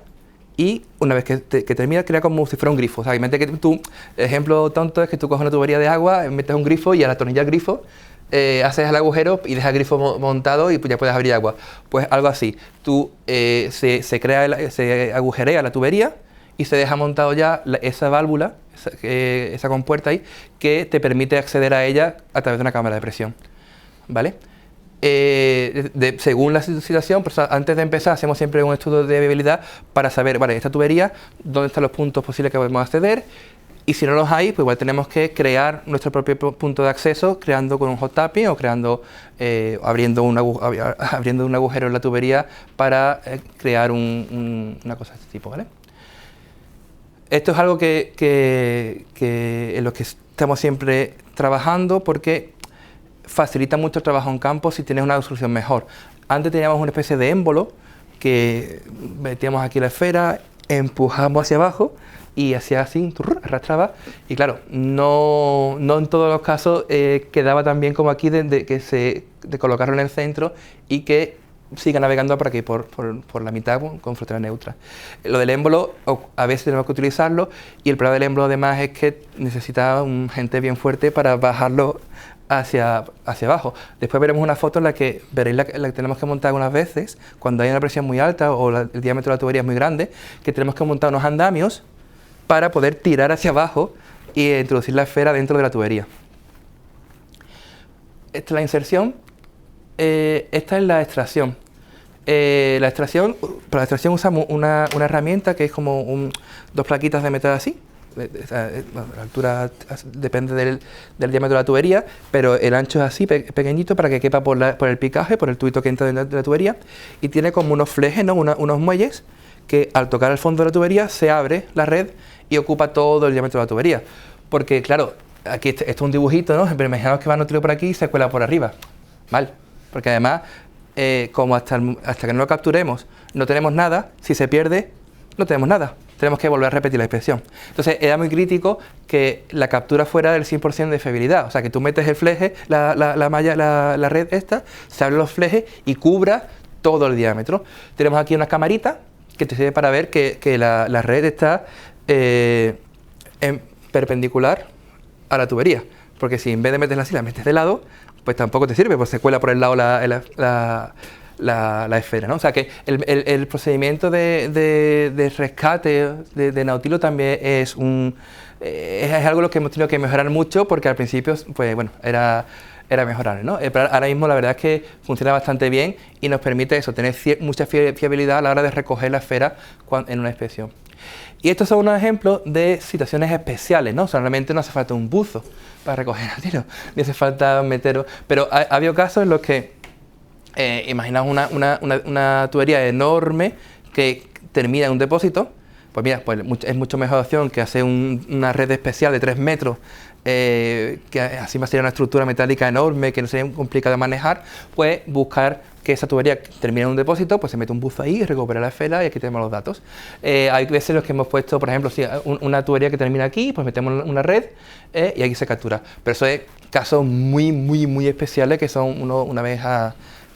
y una vez que termina, crea como si fuera un grifo. O sea, imagínate que tú, el ejemplo tonto es que tú coges una tubería de agua, metes un grifo y al atornillar el grifo, haces el agujero y dejas el grifo montado y pues ya puedes abrir agua. Pues algo así. Se agujerea la tubería y se deja montado ya esa válvula, esa compuerta ahí, que te permite acceder a ella a través de una cámara de presión. ¿Vale? Según la situación, pues antes de empezar hacemos siempre un estudio de viabilidad para saber, vale, esta tubería, dónde están los puntos posibles que podemos acceder, y si no los hay, pues igual tenemos que crear nuestro propio punto de acceso, creando con un hot tapping o abriendo un agujero en la tubería para crear una cosa de este tipo, ¿vale? Esto es algo que en lo que estamos siempre trabajando porque facilita mucho el trabajo en campo si tienes una solución mejor. Antes teníamos una especie de émbolo que metíamos aquí la esfera, empujamos hacia abajo y hacía así, arrastraba. Y claro, no en todos los casos quedaba tan bien como aquí de colocarlo en el centro y que siga navegando por aquí, por la mitad con flotabilidad neutra. Lo del émbolo, a veces tenemos que utilizarlo y el problema del émbolo además es que necesita un gente bien fuerte para bajarlo hacia abajo. Después veremos una foto en la que veréis la que tenemos que montar algunas veces cuando hay una presión muy alta o el diámetro de la tubería es muy grande, que tenemos que montar unos andamios para poder tirar hacia abajo y introducir la esfera dentro de la tubería. Esta es la inserción. esta es la extracción. Para la extracción usamos una herramienta que es como dos plaquitas de metal así. Bueno, la altura depende del diámetro de la tubería, pero el ancho es así, pequeñito, para que quepa por el picaje, por el tubito que entra de la tubería, y tiene como unos flejes, ¿no? unos muelles, que al tocar el fondo de la tubería se abre la red y ocupa todo el diámetro de la tubería. Porque claro, aquí esto es un dibujito, ¿no? Pero imaginaos que va nucleo por aquí y se cuela por arriba. Mal, porque además, como hasta que no lo capturemos no tenemos nada, si se pierde, no tenemos nada. Tenemos que volver a repetir la inspección. Entonces era muy crítico que la captura fuera del 100% de fiabilidad. O sea, que tú metes el fleje, la malla, la red esta, se abren los flejes y cubra todo el diámetro. Tenemos aquí una camarita que te sirve para ver que la red está perpendicular a la tubería. Porque si en vez de meterla así, la metes de lado, pues tampoco te sirve, pues se cuela por el lado la esfera, ¿no? O sea que el procedimiento de rescate de Nautilo también es algo lo que hemos tenido que mejorar mucho, porque al principio, pues bueno, era mejorable, ¿no? Pero ahora mismo la verdad es que funciona bastante bien y nos permite eso, tener mucha fiabilidad a la hora de recoger la esfera en una inspección. Y estos son unos ejemplos de situaciones especiales, ¿no? O sea, realmente no hace falta un buzo para recoger Nautilo, ni hace falta meterlo, pero ha habido casos en los que imaginaos una tubería enorme que termina en un depósito. Pues mira, pues es mucho mejor opción que hacer una red especial de 3 metros, que así sería una estructura metálica enorme, que no sería complicado de manejar, pues buscar que esa tubería termine en un depósito, pues se mete un buzo ahí, recupera la esfera y aquí tenemos los datos. Hay veces en los que hemos puesto, por ejemplo, si una tubería que termina aquí, pues metemos una red y aquí se captura. Pero eso es casos muy especiales que son una vez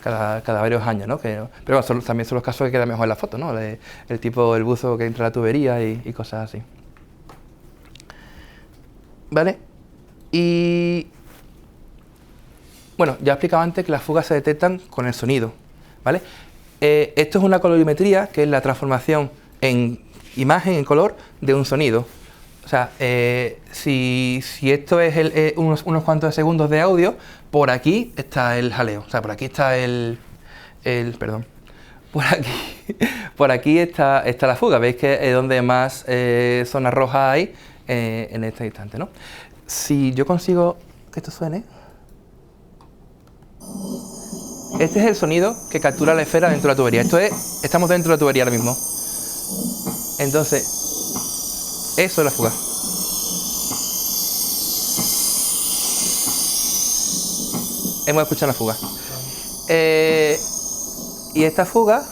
cada varios años, ¿no? Pero bueno, también son los casos que quedan mejor en la foto, ¿no? El buzo que entra a la tubería y cosas así. ¿Vale? Y bueno, ya he explicado antes que las fugas se detectan con el sonido, ¿vale? Esto es una colorimetría, que es la transformación en imagen, en color, de un sonido. O sea, si esto es unos cuantos segundos de audio, por aquí está el jaleo. O sea, por aquí está perdón. Por aquí está la fuga. Veis que es donde más zonas rojas hay en este instante, ¿no? Si yo consigo que esto suene, este es el sonido que captura la esfera dentro de la tubería. Estamos dentro de la tubería ahora mismo. Entonces, eso es la fuga. Hemos escuchado la fuga. Y esta fuga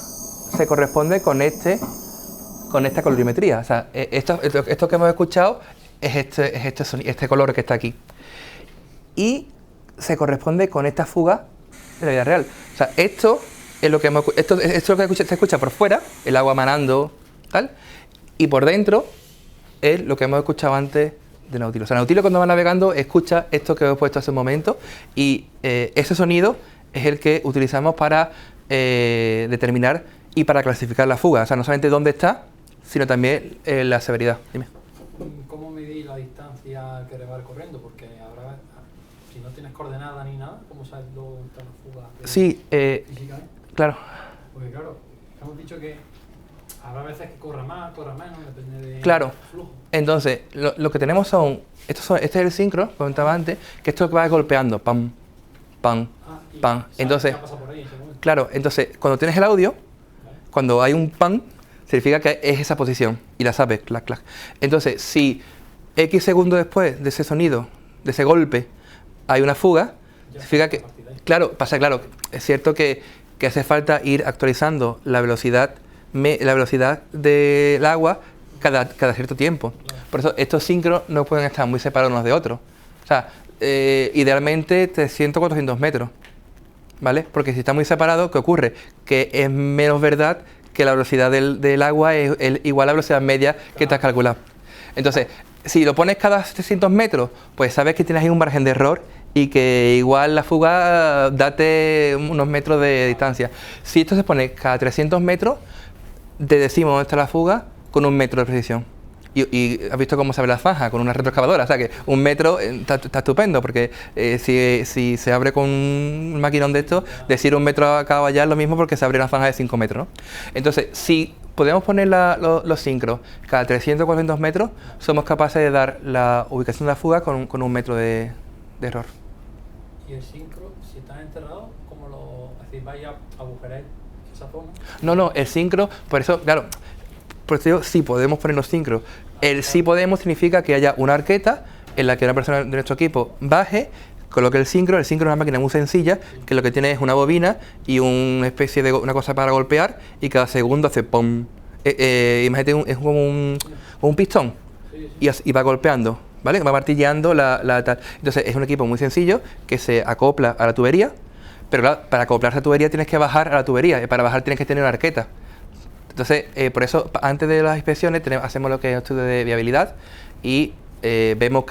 se corresponde con esta colorimetría. O sea, esto que hemos escuchado es este color que está aquí. Y se corresponde con esta fuga de la vida real. O sea, esto es lo que se escucha por fuera, el agua manando, tal, y por dentro es lo que hemos escuchado antes de Nautilo. O sea, Nautilo cuando va navegando escucha esto que os he puesto hace un momento y ese sonido es el que utilizamos para determinar y para clasificar la fuga. O sea, no solamente dónde está, sino también la severidad. Dime. ¿Cómo medir la distancia que va recorriendo? Porque si no tienes coordenada ni nada, ¿cómo sabes dónde está la fuga? Sí, físicamente. Claro. Porque claro, hemos dicho que habrá veces que corra más, corra menos, depende del flujo. Entonces, lo que tenemos este es el sincro, comentaba antes, que esto que va golpeando, pam, pam, pam. Entonces, claro, entonces, cuando tienes el audio, cuando hay un pam, significa que es esa posición, y la sabes, clac, clac. Entonces, si X segundos después de ese sonido, de ese golpe, hay una fuga, significa que, claro, es cierto que hace falta ir actualizando la velocidad del agua cada cierto tiempo. Por eso estos sincros no pueden estar muy separados unos de otros. O sea, idealmente 300 400 metros, ¿vale? Porque si está muy separado, ¿qué ocurre? Que es menos verdad que la velocidad del agua es igual a la velocidad media que te has calculado. Entonces, si lo pones cada 700 metros, pues sabes que tienes ahí un margen de error y que igual la fuga date unos metros de distancia. Si esto se pone cada 300 metros, te decimos dónde está la fuga con 1 metro de precisión. Y has visto cómo se abre la zanja con una retroexcavadora, o sea que 1 metro está estupendo, porque si se abre con un maquinón de esto, decir 1 metro acá o allá es lo mismo porque se abre una zanja de 5 metros, ¿no? Entonces, si podemos poner los sincros cada 300 o 400 metros, somos capaces de dar la ubicación de la fuga con 1 metro de error. ¿Y el sincro, si están enterrados, cómo lo hacéis? ¿Vais a agujerar esa zona? No, el sincro, por eso, claro, por eso digo, sí podemos poner los sincros. El sí podemos significa que haya una arqueta en la que una persona de nuestro equipo baje, coloque el sincro. El sincro es una máquina muy sencilla, que lo que tiene es una bobina y una especie de una cosa para golpear, y cada segundo hace pom. Imagínate, es como un pistón, y va golpeando, ¿vale? Va martilleando la tal. Entonces es un equipo muy sencillo que se acopla a la tubería, pero claro, para acoplarse a la tubería tienes que bajar a la tubería, y para bajar tienes que tener una arqueta. Entonces, por eso, antes de las inspecciones, hacemos lo que es el estudio de viabilidad y vemos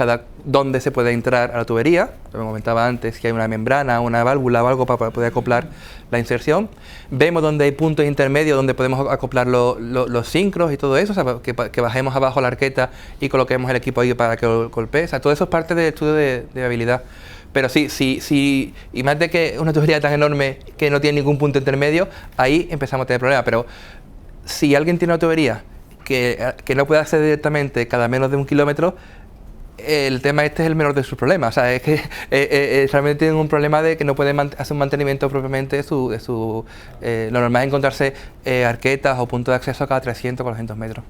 dónde se puede entrar a la tubería. Como comentaba antes, si hay una membrana, una válvula o algo para poder acoplar la inserción. Vemos dónde hay puntos intermedios donde podemos acoplar los sincros y todo eso, o sea, que bajemos abajo la arqueta y coloquemos el equipo ahí para que lo golpee. O sea, todo eso es parte del estudio de viabilidad. Pero sí, y más de que una tubería tan enorme que no tiene ningún punto intermedio, ahí empezamos a tener problemas. Pero si alguien tiene una tubería que no puede acceder directamente cada menos de 1 kilómetro, el tema este es el menor de sus problemas. O sea, es que realmente tienen un problema de que no pueden hacer un mantenimiento propiamente de su lo normal es encontrarse arquetas o puntos de acceso cada 300 o 400 metros.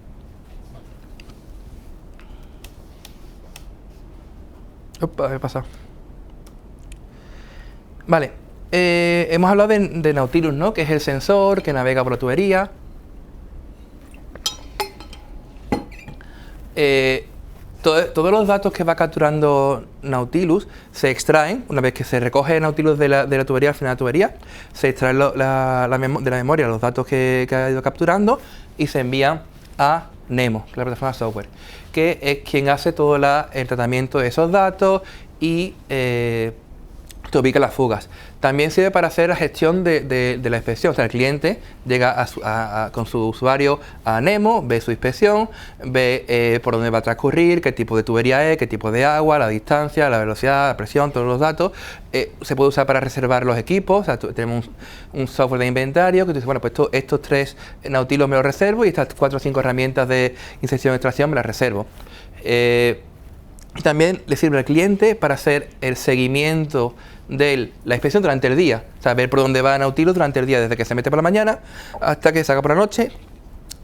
Opa, he pasado. Vale, hemos hablado de Nautilus, ¿no? Que es el sensor que navega por la tubería. Todos los datos que va capturando Nautilus se extraen, una vez que se recoge Nautilus de la tubería, al final de la tubería, se extraen de la memoria los datos que ha ido capturando y se envían a Nemo, que es la plataforma de software, que es quien hace todo el tratamiento de esos datos y te ubica las fugas. También sirve para hacer la gestión de la inspección. O sea, el cliente llega con su usuario a Nemo, ve su inspección, ve por dónde va a transcurrir, qué tipo de tubería es, qué tipo de agua, la distancia, la velocidad, la presión, todos los datos. Se puede usar para reservar los equipos. O sea, tenemos un software de inventario que tú dices, bueno, pues estos 3 Nautilus me los reservo y estas 4 o 5 herramientas de inserción y extracción me las reservo. Y también le sirve al cliente para hacer el seguimiento de la inspección durante el día, o sea, ver por dónde va Nautilus durante el día, desde que se mete por la mañana hasta que salga por la noche.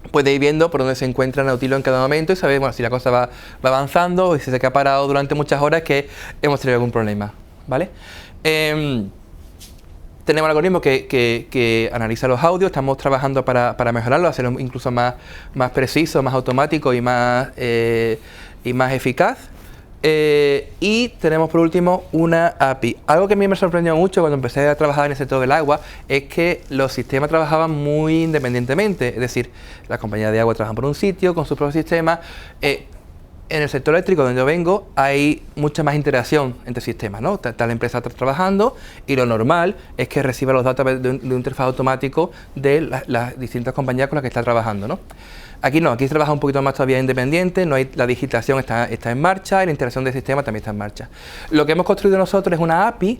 Puede ir viendo por dónde se encuentra Nautilus en cada momento y saber, bueno, si la cosa va avanzando o si se ha parado durante muchas horas, que hemos tenido algún problema, ¿vale? Tenemos el algoritmo que analiza los audios. Estamos trabajando para mejorarlo, hacerlo incluso más preciso, más automático y más eficaz. Y tenemos por último una API. Algo que a mí me sorprendió mucho cuando empecé a trabajar en el sector del agua es que los sistemas trabajaban muy independientemente. Es decir, las compañías de agua trabajan por un sitio con sus propios sistemas. En el sector eléctrico donde yo vengo hay mucha más interacción entre sistemas, ¿no? Está la empresa trabajando y lo normal es que reciba los datos de un interfaz automático de las distintas compañías con las que está trabajando, ¿no? Aquí no, aquí se trabaja un poquito más todavía independiente, no hay, la digitalización está en marcha y la interacción del sistema también está en marcha. Lo que hemos construido nosotros es una API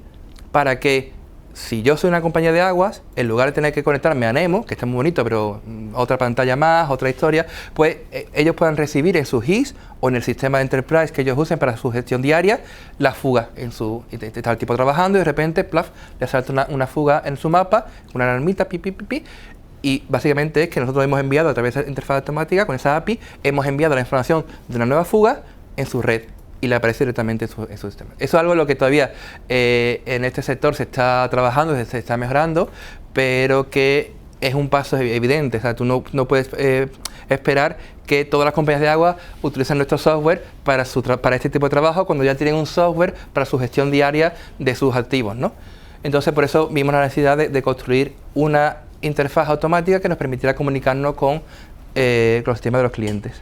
para que, si yo soy una compañía de aguas, en lugar de tener que conectarme a Nemo, que está muy bonito, pero otra pantalla más, otra historia, pues ellos puedan recibir en su GIS o en el sistema de Enterprise que ellos usen para su gestión diaria, la fuga está el tipo trabajando y de repente, plaf, le salta una fuga en su mapa, una alarmita, pi, pi, pi, pi. Y básicamente es que nosotros hemos enviado a través de la interfaz automática, con esa API, hemos enviado la información de una nueva fuga en su red y le aparece directamente en su sistema. Eso es algo en lo que todavía en este sector se está trabajando, se está mejorando, pero que es un paso evidente. O sea, tú no puedes esperar que todas las compañías de agua utilicen nuestro software para este tipo de trabajo cuando ya tienen un software para su gestión diaria de sus activos, ¿no? Entonces, por eso vimos la necesidad de construir una interfaz automática que nos permitiera comunicarnos con los sistemas de los clientes.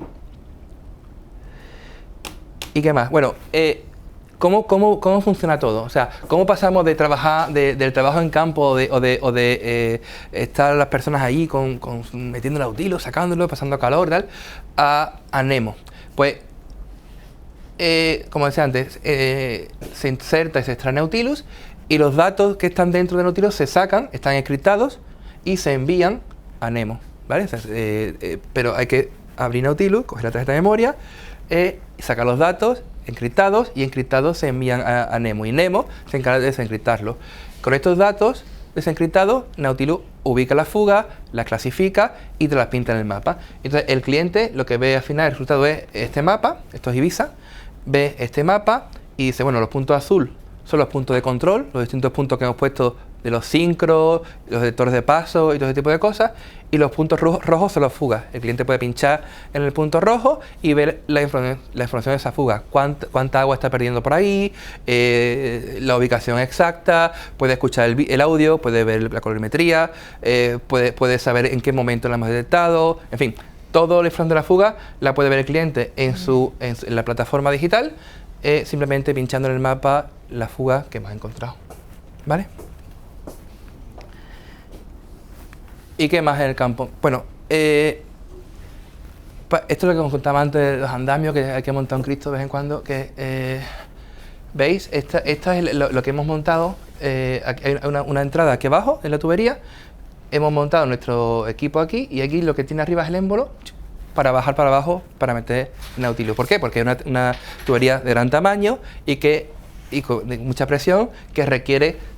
¿Y qué más? Bueno, ¿cómo funciona todo? O sea, ¿cómo pasamos de trabajar del trabajo en campo o de estar las personas ahí metiendo Nautilus, sacándolo, pasando calor, tal, a Nemo? Pues, como decía antes, se inserta y se extrae Nautilus, y los datos que están dentro de Nautilus se sacan, están encriptados y se envían a Nemo, ¿vale? O sea, pero hay que abrir Nautilus, coger la tarjeta de memoria, sacar los datos encriptados, y encriptados se envían a Nemo, y Nemo se encarga de desencriptarlos. Con estos datos desencriptados, Nautilus ubica la fuga, las clasifica y te las pinta en el mapa. Entonces el cliente lo que ve al final, el resultado es este mapa, esto es Ibiza, ve este mapa y dice, bueno, los puntos azul son los puntos de control, los distintos puntos que hemos puesto de los sincros, los detectores de paso y todo ese tipo de cosas, y los puntos rojos son las fugas. El cliente puede pinchar en el punto rojo y ver la información de esa fuga, cuánta agua está perdiendo por ahí, la ubicación exacta, puede escuchar el audio, puede ver la colorimetría, puede saber en qué momento la hemos detectado, en fin, toda la información de la fuga la puede ver el cliente en la plataforma digital, simplemente pinchando en el mapa la fuga que hemos encontrado, ¿vale? ¿Y qué más en el campo? Bueno, esto es lo que os contaba antes de los andamios, que hay que montar un Cristo de vez en cuando, que ¿veis? Esta es lo que hemos montado, hay una entrada aquí abajo en la tubería, hemos montado nuestro equipo aquí, y aquí lo que tiene arriba es el émbolo para bajar para abajo para meter Nautilus. ¿Por qué? Porque es una tubería de gran tamaño y con mucha presión, que requiere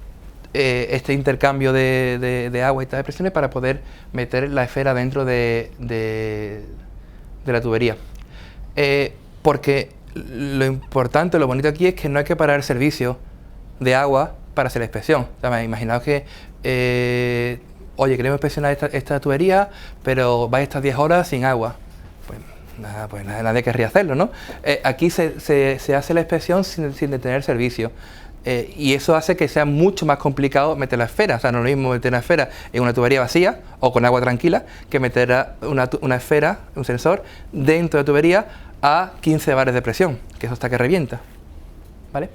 este intercambio de agua y estas presiones para poder meter la esfera dentro de la tubería. Porque lo importante, lo bonito aquí es que no hay que parar el servicio de agua para hacer la inspección. O sea, imaginaos que, oye, queremos inspeccionar esta tubería, pero vais estas 10 horas sin agua. Pues nadie querría hacerlo, ¿no? Aquí se hace la inspección sin detener el servicio. Y eso hace que sea mucho más complicado meter la esfera. O sea, no es lo mismo meter una esfera en una tubería vacía o con agua tranquila que meter una esfera, un sensor, dentro de la tubería a 15 bares de presión, que eso hasta que revienta, ¿vale?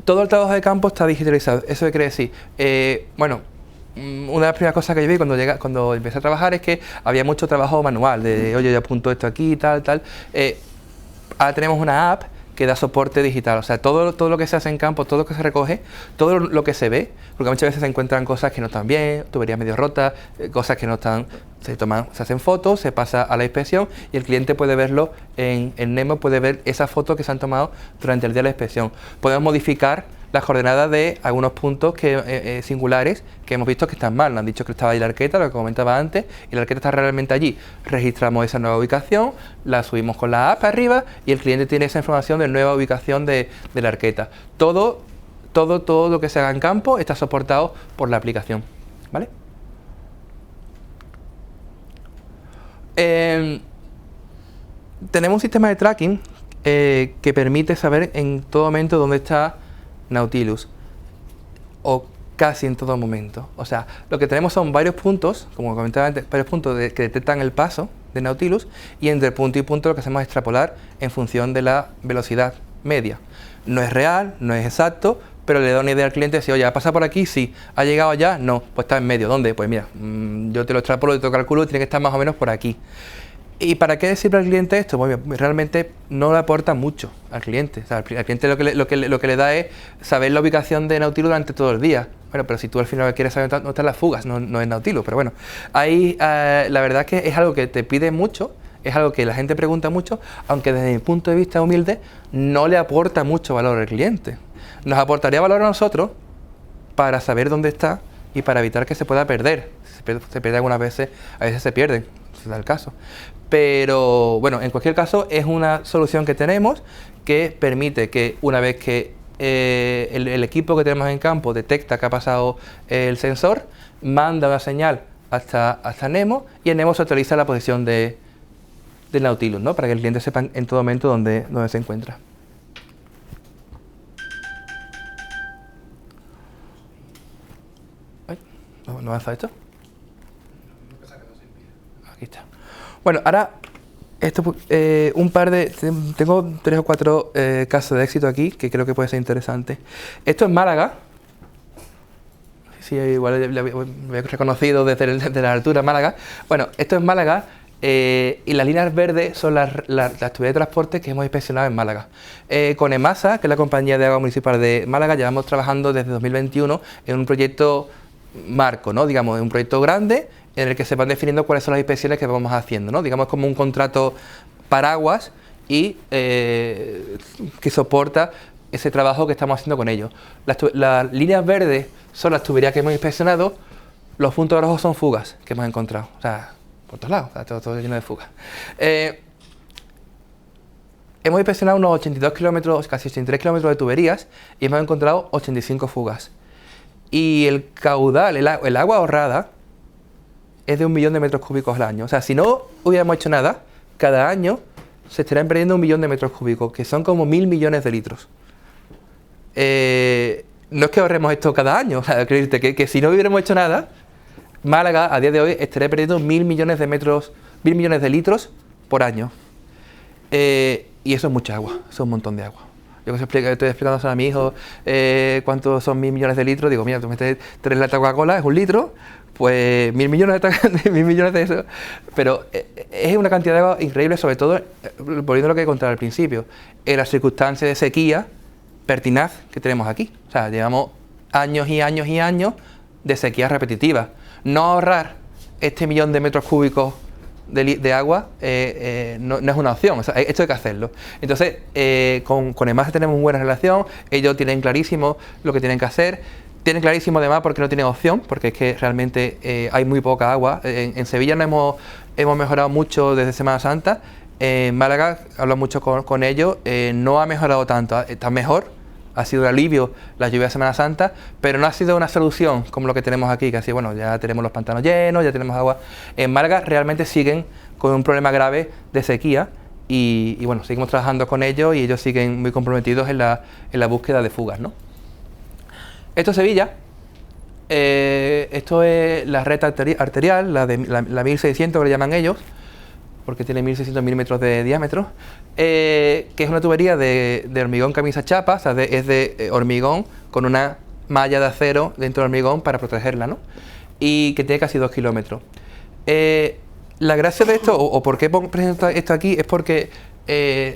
Todo el trabajo de campo está digitalizado. ¿Eso qué quiere decir? Bueno, una de las primeras cosas que yo vi cuando empecé a trabajar es que había mucho trabajo manual, de oye, yo apunto esto aquí, tal. Ahora tenemos una app que da soporte digital, o sea, todo lo que se hace en campo, todo lo que se recoge, todo lo que se ve, porque muchas veces se encuentran cosas que no están bien, tuberías medio rotas, cosas que no están, se hacen fotos, se pasa a la inspección y el cliente puede verlo en Nemo, puede ver esas fotos que se han tomado durante el día de la inspección. Podemos modificar las coordenadas de algunos puntos singulares que hemos visto que están mal. Nos han dicho que estaba ahí la arqueta, lo que comentaba antes, y la arqueta está realmente allí. Registramos esa nueva ubicación, la subimos con la app arriba y el cliente tiene esa información de nueva ubicación de la arqueta. Todo lo que se haga en campo está soportado por la aplicación, ¿vale? Tenemos un sistema de tracking que permite saber en todo momento dónde está Nautilus, o casi en todo momento. O sea, lo que tenemos son varios puntos, como comentaba antes, varios puntos que detectan el paso de Nautilus, y entre punto y punto lo que hacemos es extrapolar en función de la velocidad media. No es real, no es exacto, pero le da una idea al cliente de si, oye, ¿ha pasado por aquí? Sí. ¿Ha llegado allá? No. Pues está en medio. ¿Dónde? Pues mira, yo te lo extrapolo, te lo calculo y tiene que estar más o menos por aquí. ¿Y para qué decirle al cliente esto? Bueno, realmente no le aporta mucho al cliente. O sea, al cliente lo que le da es saber la ubicación de Nautilus durante todo el día. Bueno, pero si tú al final quieres saber dónde están las fugas, no es Nautilus. Pero bueno, ahí la verdad es que es algo que te pide mucho, es algo que la gente pregunta mucho, aunque desde mi punto de vista humilde no le aporta mucho valor al cliente. Nos aportaría valor a nosotros para saber dónde está y para evitar que se pueda perder. Se pierde algunas veces, a veces se pierden, si da el caso. Pero bueno, en cualquier caso es una solución que tenemos que permite que una vez que el equipo que tenemos en campo detecta que ha pasado el sensor, manda una señal hasta Nemo y en Nemo se actualiza la posición del Nautilus, ¿no? Para que el cliente sepa en todo momento dónde se encuentra. ¿No avanza esto? Aquí está. Bueno, ahora esto, tengo 3 o 4 casos de éxito aquí que creo que puede ser interesante. Esto es Málaga. Sí, igual lo he reconocido desde la altura, Málaga. Bueno, esto es Málaga. Y las líneas verdes son las tuberías de transporte que hemos inspeccionado en Málaga. Con EMASA, que es la compañía de agua municipal de Málaga, llevamos trabajando desde 2021 en un proyecto marco, ¿no? Digamos, un proyecto grande en el que se van definiendo cuáles son las inspecciones que vamos haciendo, ¿no? Digamos, como un contrato paraguas y que soporta ese trabajo que estamos haciendo con ellos. Las líneas verdes son las tuberías que hemos inspeccionado, los puntos rojos son fugas que hemos encontrado, o sea, por todos lados, está todo lleno de fugas. Hemos inspeccionado unos 82 kilómetros, casi 83 kilómetros de tuberías y hemos encontrado 85 fugas. Y el caudal, el agua ahorrada, es de 1 millón de metros cúbicos al año. O sea, si no hubiéramos hecho nada, cada año se estarían perdiendo 1 millón de metros cúbicos, que son como 1.000 millones de litros. No es que ahorremos esto cada año, o sea, que si no hubiéramos hecho nada, Málaga a día de hoy estaría perdiendo 1.000 millones de litros por año. Y eso es mucha agua, eso es un montón de agua. Yo estoy explicando a mi hijo cuántos son 1.000 millones de litros, digo, mira, tú metes 3 latas de Coca-Cola, es 1 litro, pues 1.000 millones de eso. Pero es una cantidad de agua increíble, sobre todo, volviendo a lo que he contado al principio, en las circunstancias de sequía pertinaz que tenemos aquí. O sea, llevamos años y años y años de sequías repetitivas. No ahorrar este 1 millón de metros cúbicos de agua no es una opción, o sea, esto hay que hacerlo. Entonces, con EMASA tenemos una buena relación, ellos tienen clarísimo lo que tienen que hacer, tienen clarísimo además porque no tienen opción, porque es que realmente hay muy poca agua. En Sevilla no hemos mejorado mucho desde Semana Santa, en Málaga hablo mucho con ellos, no ha mejorado tanto, está mejor. Ha sido un alivio la lluvia de Semana Santa, pero no ha sido una solución como lo que tenemos aquí, que así, bueno, ya tenemos los pantanos llenos, ya tenemos agua. En Málaga realmente siguen con un problema grave de sequía y bueno, seguimos trabajando con ellos y ellos siguen muy comprometidos en la búsqueda de fugas, ¿no? Esto es Sevilla, esto es la red arterial, la 1600 que le llaman ellos, porque tiene 1.600 milímetros de diámetro, que es una tubería de hormigón camisa chapa, o sea, es de hormigón con una malla de acero dentro del hormigón para protegerla, ¿no? Y que tiene casi 2 kilómetros. La gracia de esto, o por qué presento esto aquí, es porque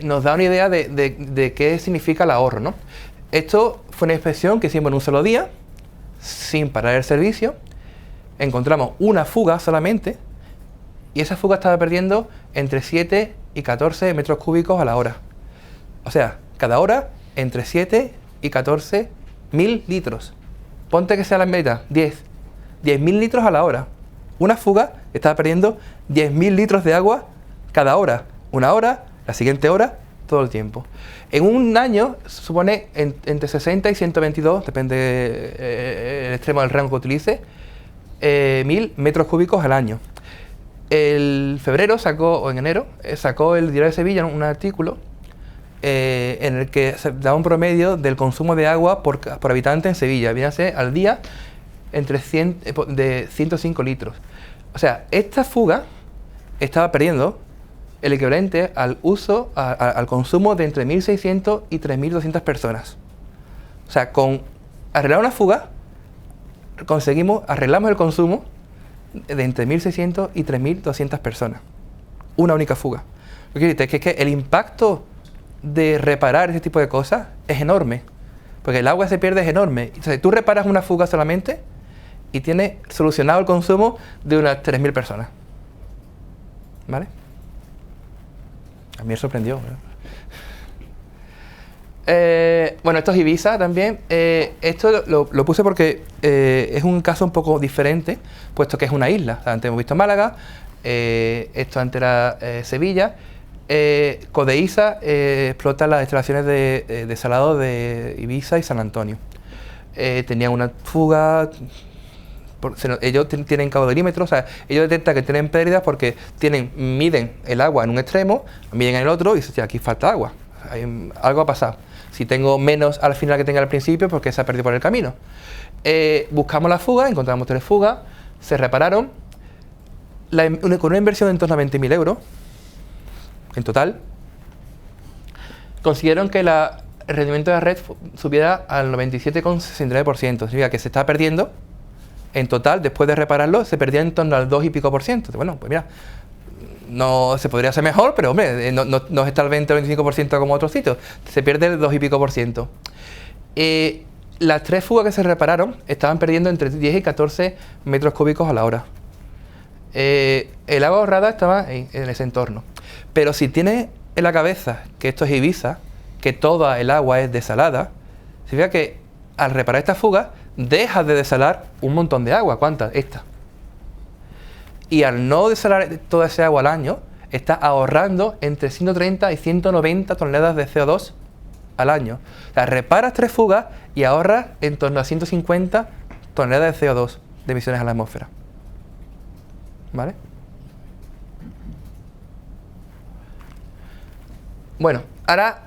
nos da una idea de qué significa el ahorro, ¿no? Esto fue una inspección que hicimos en un solo día, sin parar el servicio. Encontramos una fuga solamente, y esa fuga estaba perdiendo entre 7 y 14 metros cúbicos a la hora. O sea, cada hora entre 7 y 14 mil litros. Ponte que sea la meta, 10.000 litros a la hora. Una fuga estaba perdiendo 10.000 litros de agua cada hora. Una hora, la siguiente hora, todo el tiempo. En un año supone entre 60 y 122, depende el extremo del rango que utilice, 1.000 metros cúbicos al año. En enero sacó el Diario de Sevilla un artículo en el que se daba un promedio del consumo de agua por habitante en Sevilla. Viene a ser al día de 105 litros. O sea, esta fuga estaba perdiendo el equivalente al consumo de entre 1.600 y 3.200 personas. O sea, con arreglar una fuga, arreglamos el consumo de entre 1.600 y 3.200 personas. Una única fuga. Lo que quiero decir es que el impacto de reparar ese tipo de cosas es enorme. Porque el agua se pierde, es enorme. Entonces, tú reparas una fuga solamente y tienes solucionado el consumo de unas 3.000 personas. ¿Vale? A mí me sorprendió, ¿verdad? Bueno, esto es Ibiza también. Esto lo puse porque es un caso un poco diferente, puesto que es una isla. O sea, antes hemos visto Málaga, esto antes era Sevilla. Codeiza explota las instalaciones de desalado de Ibiza y San Antonio. Tenían una fuga, ellos tienen caudalímetros, o sea, ellos detectan que tienen pérdidas porque miden el agua en un extremo, miden en el otro y dicen, aquí falta agua, algo ha pasado. Si tengo menos al final que tenga al principio, porque se ha perdido por el camino. Buscamos la fuga, encontramos 3 fugas, se repararon, con una inversión de en torno a 20.000 euros, en total, consiguieron que el rendimiento de la red subiera al 97,69%, significa que se está perdiendo, en total, después de repararlo, se perdía en torno al 2 y pico %. Bueno, pues mira, no se podría hacer mejor, pero hombre, no está el 20 o 25% como otros sitios, se pierde el 2 y pico por ciento. Las 3 fugas que se repararon estaban perdiendo entre 10 y 14 metros cúbicos a la hora. El agua ahorrada estaba en ese entorno. Pero si tienes en la cabeza que esto es Ibiza, que toda el agua es desalada, significa que al reparar esta fuga dejas de desalar un montón de agua. ¿Cuántas? Esta. Y al no desalar toda ese agua al año, está ahorrando entre 130 y 190 toneladas de CO2 al año. O sea, reparas 3 fugas y ahorras en torno a 150 toneladas de CO2 de emisiones a la atmósfera. ¿Vale? Bueno, ahora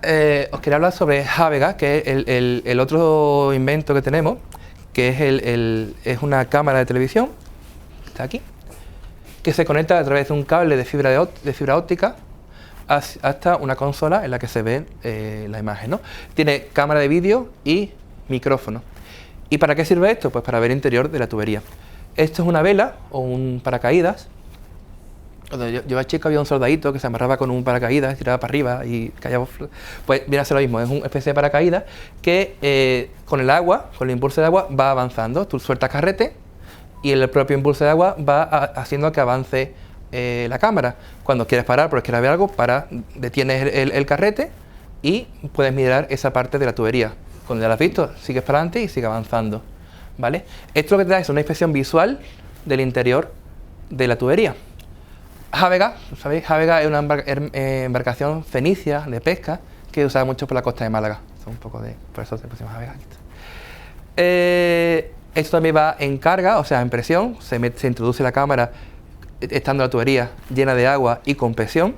os quería hablar sobre Havega, que es el otro invento que tenemos, que es una cámara de televisión, está aquí, que se conecta a través de un cable de fibra óptica hasta una consola en la que se ve la imagen, ¿no? Tiene cámara de vídeo y micrófono. ¿Y para qué sirve esto? Pues para ver el interior de la tubería. Esto es una vela o un paracaídas. Cuando yo era chico había un soldadito que se amarraba con un paracaídas, tiraba para arriba y caía. Pues viene a ser lo mismo, es una especie de paracaídas que con el agua, con el impulso de agua, va avanzando. Tú sueltas carrete y el propio impulso de agua va haciendo que avance la cámara. Cuando quieres parar porque quieres ver algo, detienes el carrete y puedes mirar esa parte de la tubería. Cuando ya lo has visto, sigues para adelante y sigue avanzando. ¿Vale? Esto lo que te da es una inspección visual del interior de la tubería. Havega, ¿sabéis? Havega es una embarcación fenicia de pesca que se usaba mucho por la costa de Málaga. Por eso se pusimos Havega. Esto también va en carga, o sea, en presión. Se introduce la cámara estando la tubería llena de agua y con presión.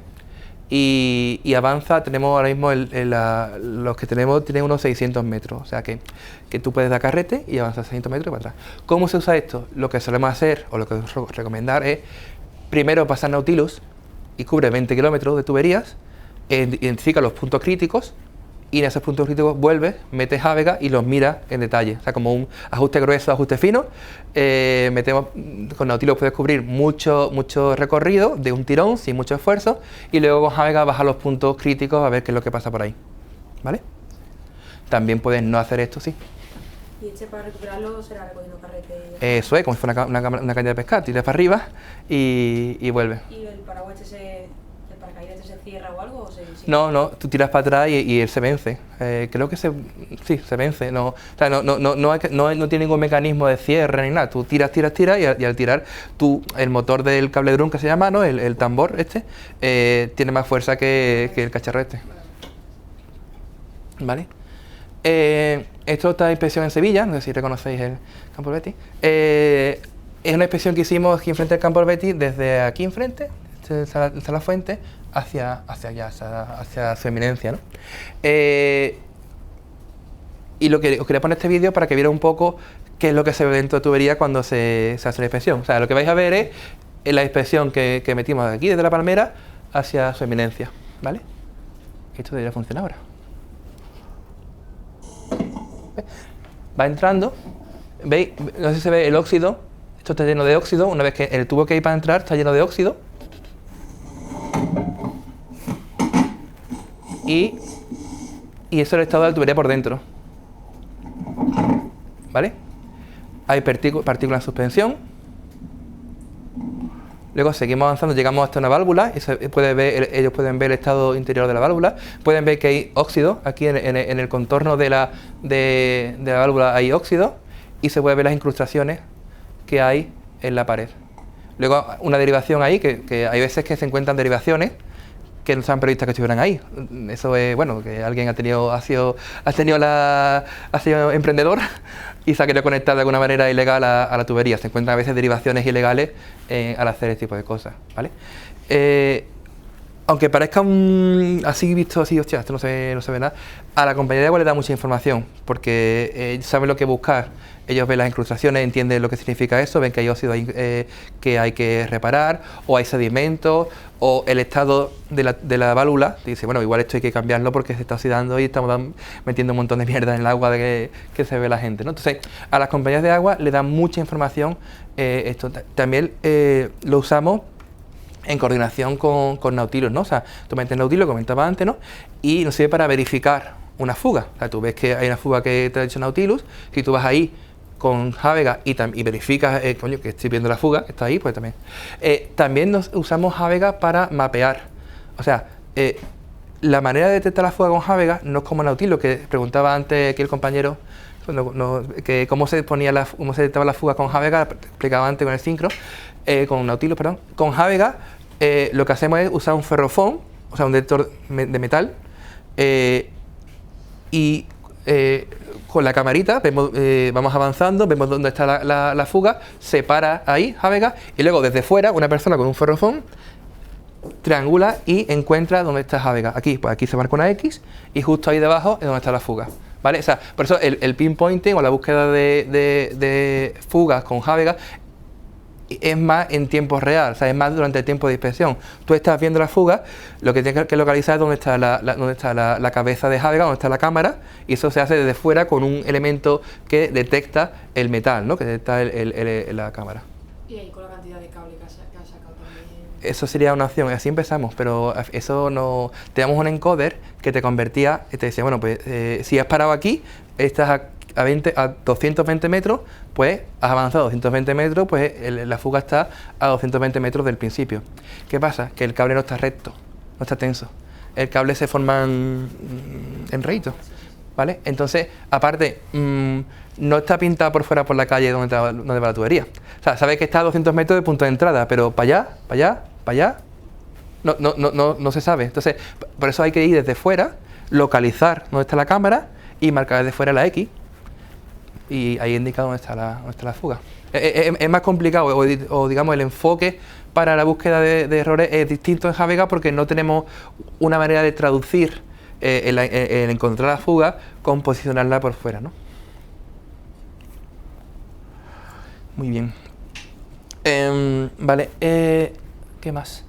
Y avanza, tenemos ahora mismo, los que tenemos tienen unos 600 metros. O sea que tú puedes dar carrete y avanzar 600 metros para atrás. ¿Cómo se usa esto? Lo que solemos hacer, o lo que os recomendar es primero pasar Nautilus y cubre 20 kilómetros de tuberías, identifica los puntos críticos y en esos puntos críticos vuelves, metes Havega y los miras en detalle. O sea, como un ajuste grueso, ajuste fino. Con Nautilus puedes cubrir mucho recorrido de un tirón, sin mucho esfuerzo, y luego con Havega vas a los puntos críticos a ver qué es lo que pasa por ahí. ¿Vale? También puedes no hacer esto, sí. ¿Y este para recuperarlo será recogiendo carrete? Eso es, como si fuera una caña de pescar, tiras para arriba y vuelve. ¿Y el paraguas el paracaídas se cierra o algo? ¿O No, tú tiras para atrás y él se vence. Creo que se vence. No, o sea, no tiene ningún mecanismo de cierre ni nada. Tú tiras y al tirar, el motor del cable drum que se llama, ¿no? El tambor tiene más fuerza que el cacharro este. ¿Vale? Esto está en inspección en Sevilla, no sé si reconocéis el Campo del Betis. Es una inspección que hicimos aquí enfrente del Campo del Betis, desde aquí enfrente, está la fuente, hacia allá, hacia su eminencia, ¿no? Y os quería poner este vídeo para que vieran un poco qué es lo que se ve dentro de tubería cuando se hace la inspección. O sea, lo que vais a ver es la inspección que metimos aquí desde la palmera hacia su eminencia, ¿vale? Esto debería funcionar ahora. Va entrando, ¿veis? No sé si se ve el óxido. Esto está lleno de óxido. Una vez que el tubo que hay para entrar está lleno de óxido. Y eso es el estado de la tubería por dentro. ¿Vale? Hay partículas en suspensión. Luego seguimos avanzando, llegamos hasta una válvula y ellos pueden ver el estado interior de la válvula. Pueden ver que hay óxido, aquí en el contorno de la válvula hay óxido y se pueden ver las incrustaciones que hay en la pared. Luego una derivación ahí, que hay veces que se encuentran derivaciones que no estaban previstas que estuvieran ahí. Eso es, bueno, que alguien ha sido emprendedor y se ha querido conectar de alguna manera ilegal a la tubería. Se encuentran a veces derivaciones ilegales al hacer este tipo de cosas, ¿vale? Aunque parezca así visto así, hostia, esto no se ve nada, a la compañía de agua le da mucha información, porque saben lo que buscar. Ellos ven las incrustaciones, entienden lo que significa eso, ven que hay óxido que hay que reparar, o hay sedimentos, o el estado de la válvula. Dice, bueno, igual esto hay que cambiarlo porque se está oxidando y estamos metiendo un montón de mierda en el agua que se ve la gente, ¿no? Entonces, a las compañías de agua le dan mucha información esto. También lo usamos en coordinación con Nautilus, ¿no? O sea, tú metes Nautilus, lo comentaba antes, ¿no? Y nos sirve para verificar una fuga. O sea, tú ves que hay una fuga que te ha hecho Nautilus, si tú vas ahí con Javega y verificas, coño, que estoy viendo la fuga, que está ahí, pues también. También usamos Javega para mapear. O sea, la manera de detectar la fuga con Javega no es como Nautilus, que preguntaba antes aquí el compañero, que cómo se detectaba la fuga con Javega, explicaba antes con el sincro, con Nautilus, perdón. Con Javega lo que hacemos es usar un ferrofón, o sea, un detector de metal, y con la camarita vamos avanzando, vemos dónde está la fuga, se para ahí Javega, y luego desde fuera una persona con un ferrofón triangula y encuentra dónde está Javega. Aquí, pues aquí se marca una X y justo ahí debajo es donde está la fuga. ¿Vale? O sea, por eso el pinpointing o la búsqueda de fugas con Javega es más en tiempo real, o sea, es más durante el tiempo de inspección. Tú estás viendo la fuga, lo que tienes que localizar es dónde está la cabeza de Javega, dónde está la cámara, y eso se hace desde fuera con un elemento que detecta el metal, ¿no? Que detecta la cámara. Y ahí con la cantidad de cable que has sacado también. Eso sería una opción, así empezamos, pero eso no... Teníamos un encoder que te convertía, te decía, bueno, pues si has parado aquí, estás a 220 metros, pues has avanzado 220 metros, pues la fuga está a 220 metros del principio. ¿Qué pasa? Que el cable no está recto, no está tenso. El cable se forma en reitos, ¿vale? Entonces, aparte, no está pintado por fuera por la calle donde va la tubería. O sea, sabes que está a 200 metros de punto de entrada, pero para allá, no se sabe. Entonces, por eso hay que ir desde fuera, localizar dónde está la cámara y marcar desde fuera la X. Y ahí indica dónde está la fuga. Es más complicado, o digamos el enfoque para la búsqueda de errores es distinto en Javega porque no tenemos una manera de traducir el encontrar la fuga con posicionarla por fuera, ¿no? Muy bien. Vale, ¿qué más?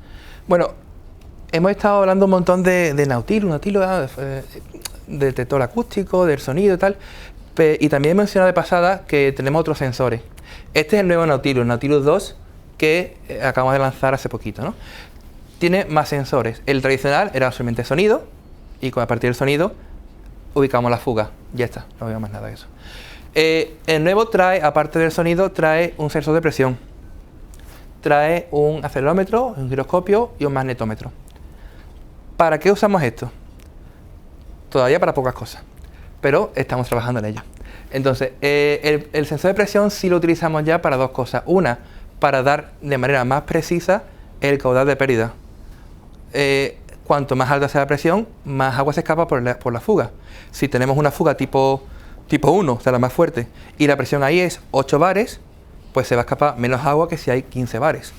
Bueno, hemos estado hablando un montón de Nautilus, del detector acústico, del sonido y tal. Y también he mencionado de pasada que tenemos otros sensores. Este es el nuevo Nautilus, Nautilus 2, que acabamos de lanzar hace poquito, ¿no? Tiene más sensores. El tradicional era solamente sonido, y a partir del sonido ubicamos la fuga. Ya está, no veo más nada de eso. El nuevo trae, aparte del sonido, trae un sensor de presión. Trae un acelerómetro, un giroscopio y un magnetómetro. ¿Para qué usamos esto? Todavía para pocas cosas, pero estamos trabajando en ello. Entonces, el sensor de presión sí lo utilizamos ya para dos cosas. Una, para dar de manera más precisa el caudal de pérdida. Cuanto más alta sea la presión, más agua se escapa por la fuga. Si tenemos una fuga tipo 1, o sea, la más fuerte, y la presión ahí es 8 bares, pues se va a escapar menos agua que si hay 15 bares.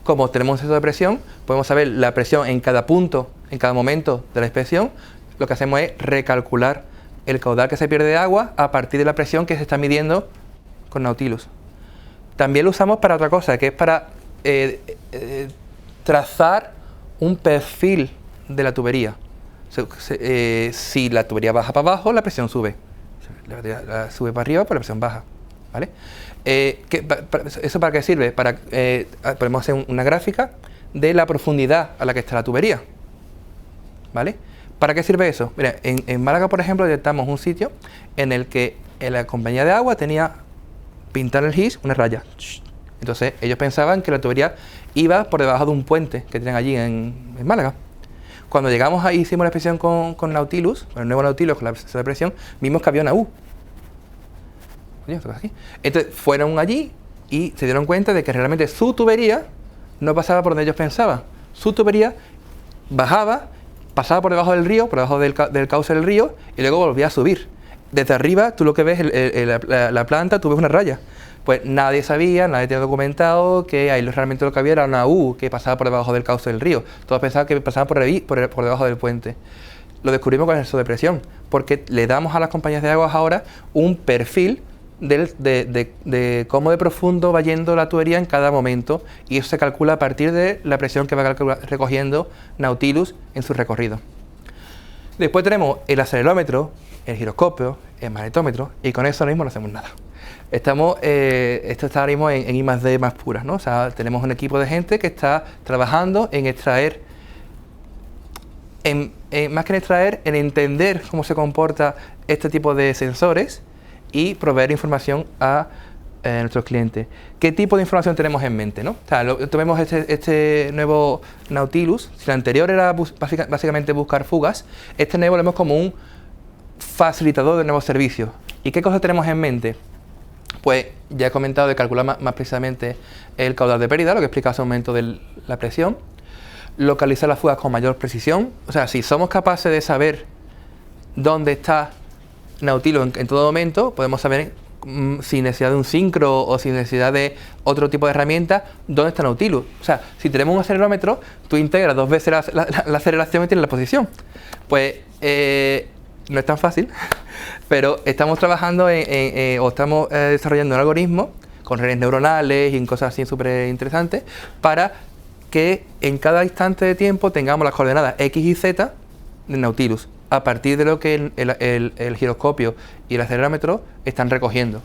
Como tenemos un sensor de presión, podemos saber la presión en cada punto, en cada momento de la inspección. Lo que hacemos es recalcular el caudal que se pierde de agua a partir de la presión que se está midiendo con Nautilus. También lo usamos para otra cosa, que es para trazar un perfil de la tubería. Si la tubería baja para abajo, la presión sube. Si la tubería sube para arriba, pues la presión baja. ¿Vale? ¿Eso para qué sirve? Podemos hacer una gráfica de la profundidad a la que está la tubería. ¿Vale? ¿Para qué sirve eso? Mira, en Málaga, por ejemplo, detectamos un sitio en el que la compañía de agua tenía pintar el GIS una raya. Entonces ellos pensaban que la tubería iba por debajo de un puente que tienen allí en Málaga. Cuando llegamos ahí, hicimos la inspección con Nautilus, con el nuevo Nautilus, con la sensor de presión, vimos que había una U. Entonces fueron allí y se dieron cuenta de que realmente su tubería no pasaba por donde ellos pensaban. Su tubería bajaba, pasaba por debajo del río, por debajo del cauce del río, y luego volvía a subir. Desde arriba, tú lo que ves, la planta, tú ves una raya. Pues nadie sabía, nadie tenía documentado que ahí realmente lo que había era una U que pasaba por debajo del cauce del río. Todos pensaban que pasaba por debajo del puente. Lo descubrimos con el sensor de presión, porque le damos a las compañías de aguas ahora un perfil de cómo de profundo va yendo la tubería en cada momento, y eso se calcula a partir de la presión que va recogiendo Nautilus en su recorrido. Después tenemos el acelerómetro, el giroscopio, el magnetómetro, y con eso ahora mismo no hacemos nada. Esto está ahora mismo en I+D más puras, ¿no? O sea, tenemos un equipo de gente que está trabajando en extraer, más que en extraer, en entender cómo se comporta este tipo de sensores y proveer información a nuestros clientes. ¿Qué tipo de información tenemos en mente, no? O sea, tomemos este nuevo Nautilus. Si el anterior era básicamente buscar fugas, este nuevo lo vemos como un facilitador de nuevos servicios. ¿Y qué cosas tenemos en mente? Pues ya he comentado de calcular más precisamente el caudal de pérdida, lo que explica hace un momento de la presión, localizar las fugas con mayor precisión. O sea, si somos capaces de saber dónde está Nautilus en todo momento, podemos saber sin necesidad de un sincro o sin necesidad de otro tipo de herramienta, dónde está Nautilus. O sea, si tenemos un acelerómetro, tú integras 2 veces la aceleración y tienes la posición. Pues no es tan fácil, pero estamos trabajando o estamos desarrollando un algoritmo con redes neuronales y cosas así súper interesantes para que en cada instante de tiempo tengamos las coordenadas X y Z de Nautilus, a partir de lo que el giroscopio y el acelerómetro están recogiendo.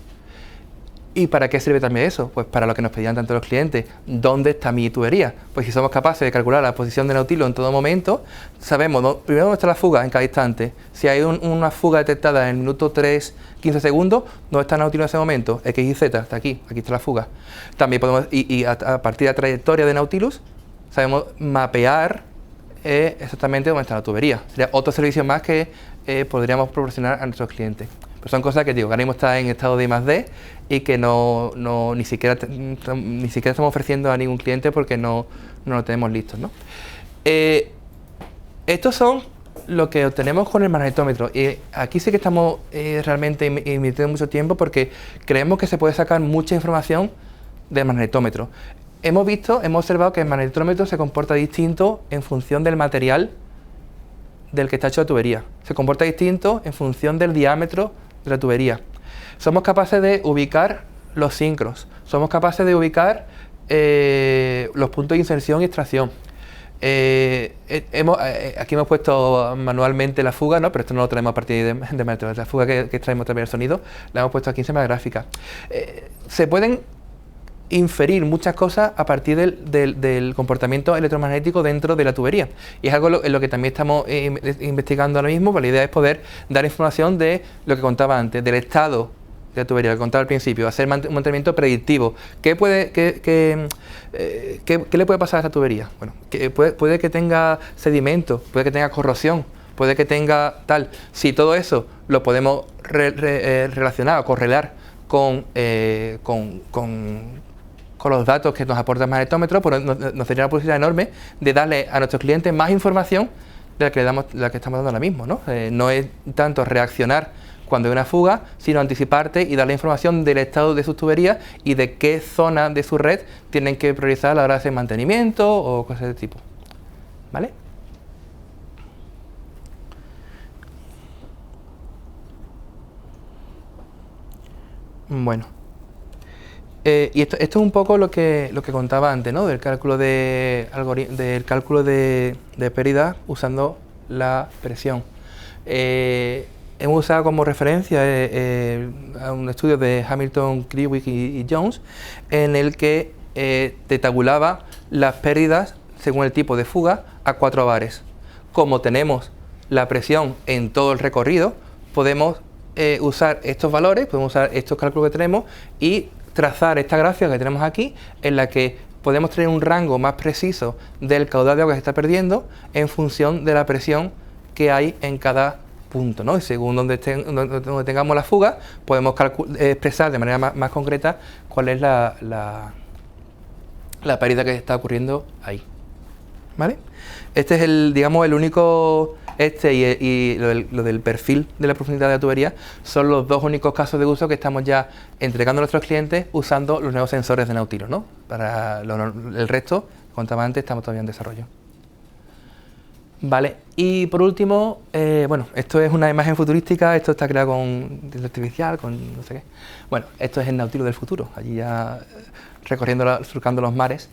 ¿Y para qué sirve también eso? Pues para lo que nos pedían tanto los clientes, ¿dónde está mi tubería? Pues si somos capaces de calcular la posición de Nautilus en todo momento, sabemos primero dónde está la fuga en cada instante. Si hay una fuga detectada en el minuto 3, 15 segundos, ¿dónde está Nautilus en ese momento? X y Z, está aquí está la fuga. También podemos, y a partir de la trayectoria de Nautilus, sabemos mapear exactamente dónde está la tubería. Sería otro servicio más que podríamos proporcionar a nuestros clientes. Pero son cosas que digo, que ahora mismo está en estado de I+D y que ni siquiera estamos ofreciendo a ningún cliente porque no lo tenemos listos, ¿no? Estos son lo que obtenemos con el magnetómetro. Y aquí sí que estamos realmente invirtiendo mucho tiempo porque creemos que se puede sacar mucha información del magnetómetro. Hemos observado que el magnetómetro se comporta distinto en función del material del que está hecho la tubería. Se comporta distinto en función del diámetro de la tubería. Somos capaces de ubicar los sincros. Somos capaces de ubicar los puntos de inserción y extracción. Aquí hemos puesto manualmente la fuga, ¿no? Pero esto no lo traemos a partir de magnetómetro. La fuga que extraemos también el sonido la hemos puesto aquí en sistema gráfica. Se pueden inferir muchas cosas a partir del comportamiento electromagnético dentro de la tubería. Y es algo en lo que también estamos investigando ahora mismo, pero la idea es poder dar información de lo que contaba antes, del estado de la tubería, lo que contaba al principio, hacer un mantenimiento predictivo. ¿Qué le puede pasar a esta tubería? Bueno, puede que tenga sedimento, puede que tenga corrosión, puede que tenga tal. Si todo eso lo podemos relacionar o correlar con los datos que nos aporta el magnetómetro, pues nos sería una posibilidad enorme de darle a nuestros clientes más información de la que estamos dando ahora mismo, ¿no? No es tanto reaccionar cuando hay una fuga, sino anticiparte y darle información del estado de sus tuberías y de qué zona de su red tienen que priorizar a la hora de hacer mantenimiento o cosas de tipo. ¿Vale? Bueno. Y esto es un poco lo que contaba antes, ¿no? Del cálculo de pérdida usando la presión. Hemos usado como referencia a un estudio de Hamilton, Kriwick y Jones, en el que te tabulaba las pérdidas según el tipo de fuga a 4 bares. Como tenemos la presión en todo el recorrido, podemos usar estos valores, podemos usar estos cálculos que tenemos y trazar esta gráfica que tenemos aquí, en la que podemos tener un rango más preciso del caudal de agua que se está perdiendo en función de la presión que hay en cada punto, ¿no? Y según donde tengamos la fuga, podemos expresar de manera más concreta cuál es la pérdida que está ocurriendo ahí. ¿Vale? Este es el único, y lo del perfil de la profundidad de la tubería son los dos únicos casos de uso que estamos ya entregando a nuestros clientes usando los nuevos sensores de Nautilus, ¿no? Para el resto, como contaba antes, estamos todavía en desarrollo. Vale, y por último, bueno, esto es una imagen futurística, esto está creado con inteligencia artificial, con no sé qué. Bueno, esto es el Nautilus del futuro, allí ya surcando los mares.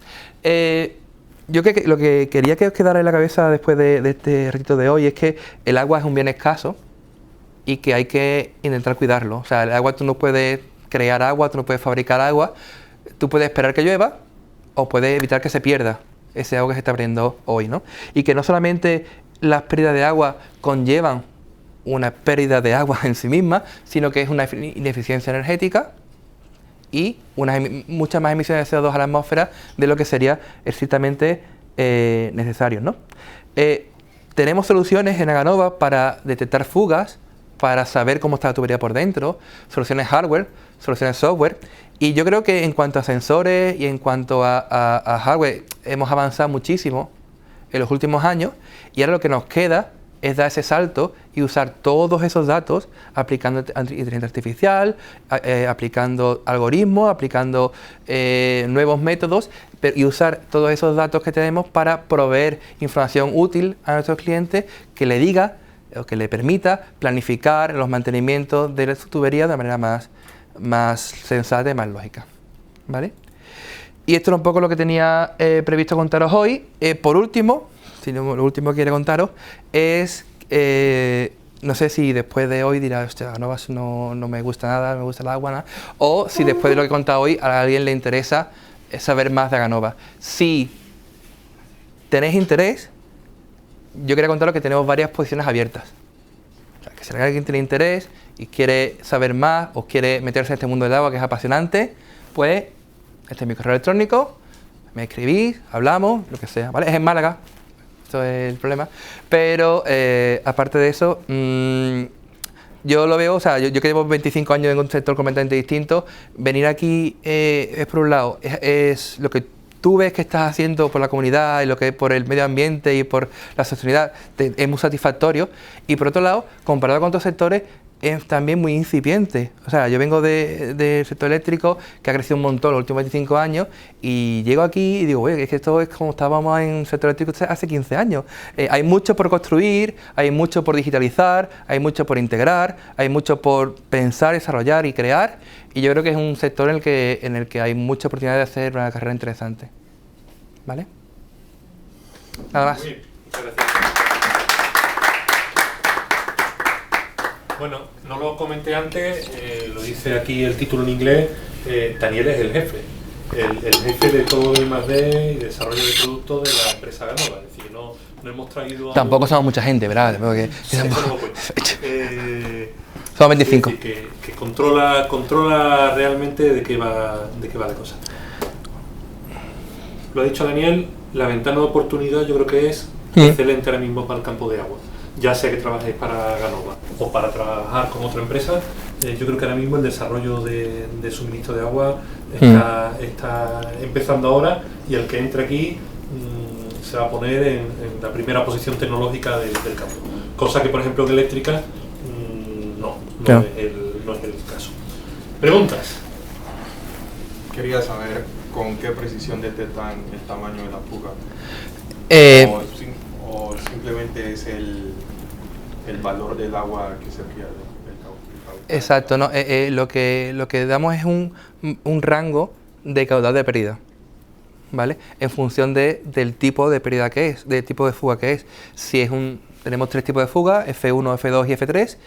Yo lo que quería que os quedara en la cabeza después de este ratito de hoy es que el agua es un bien escaso y que hay que intentar cuidarlo. O sea, el agua, tú no puedes crear agua, tú no puedes fabricar agua, tú puedes esperar que llueva o puedes evitar que se pierda ese agua que se está abriendo hoy, ¿no? Y que no solamente las pérdidas de agua conllevan una pérdida de agua en sí misma, sino que es una ineficiencia energética y muchas más emisiones de CO2 a la atmósfera de lo que sería estrictamente necesario, ¿no? Tenemos soluciones en Aganova para detectar fugas, para saber cómo está la tubería por dentro, soluciones hardware, soluciones software, y yo creo que en cuanto a sensores y en cuanto a hardware hemos avanzado muchísimo en los últimos años, y ahora lo que nos queda es dar ese salto y usar todos esos datos aplicando inteligencia artificial, aplicando algoritmos, aplicando nuevos métodos, y usar todos esos datos que tenemos para proveer información útil a nuestros clientes que le diga o que le permita planificar los mantenimientos de la tubería de una manera más sensata y más lógica, ¿vale? Y esto era un poco lo que tenía previsto contaros hoy. Por último, lo último que quiero contaros es, no sé si después de hoy dirá, hostia, no me gusta nada, me gusta el agua, nada, o si después de lo que he contado hoy a alguien le interesa saber más de Aganova. Si tenéis interés, yo quería contaros que tenemos varias posiciones abiertas. O sea, que si alguien tiene interés y quiere saber más o quiere meterse en este mundo del agua que es apasionante, pues este es mi correo electrónico, me escribís, hablamos, lo que sea, ¿vale? Es en Málaga, esto es el problema, pero aparte de eso, yo lo veo, o sea, yo que llevo 25 años en un sector completamente distinto, venir aquí es por un lado, es lo que tú ves que estás haciendo por la comunidad y lo que es por el medio ambiente y por la sostenibilidad, es muy satisfactorio, y por otro lado, comparado con otros sectores, es también muy incipiente. O sea, yo vengo del sector eléctrico, que ha crecido un montón los últimos 25 años, y llego aquí y digo, oye, es que esto es como estábamos en el sector eléctrico hace 15 años. Hay mucho por construir, hay mucho por digitalizar, hay mucho por integrar, hay mucho por pensar, desarrollar y crear, y yo creo que es un sector en el que hay mucha oportunidad de hacer una carrera interesante. ¿Vale? Nada más. Muy bien, muchas gracias. Bueno, no lo comenté antes, lo dice aquí el título en inglés, Daniel es el jefe. El jefe de todo el I+D y desarrollo de productos de la empresa Aganova. Es decir, no hemos traído... Tampoco somos mucha gente, ¿verdad? Porque Sí, eso no lo cuento. somos 25. Es decir, que controla realmente de qué va la cosa. Lo ha dicho Daniel, la ventana de oportunidad yo creo que es excelente ahora mismo para el campo de agua. Ya sea que trabajéis para Aganova o para trabajar con otra empresa, yo creo que ahora mismo el desarrollo de suministro de agua está empezando ahora, y el que entre aquí se va a poner en la primera posición tecnológica del campo. Cosa que, por ejemplo, en eléctrica no es el caso. ¿Preguntas? Quería saber con qué precisión detectan el tamaño de la fuga. O simplemente es el valor del agua que se pierde. Exacto, no, lo que damos es un rango de caudal de pérdida, ¿vale? En función del tipo de pérdida que es, del tipo de fuga que es. Si tenemos tres tipos de fuga, F1, F2 y F3,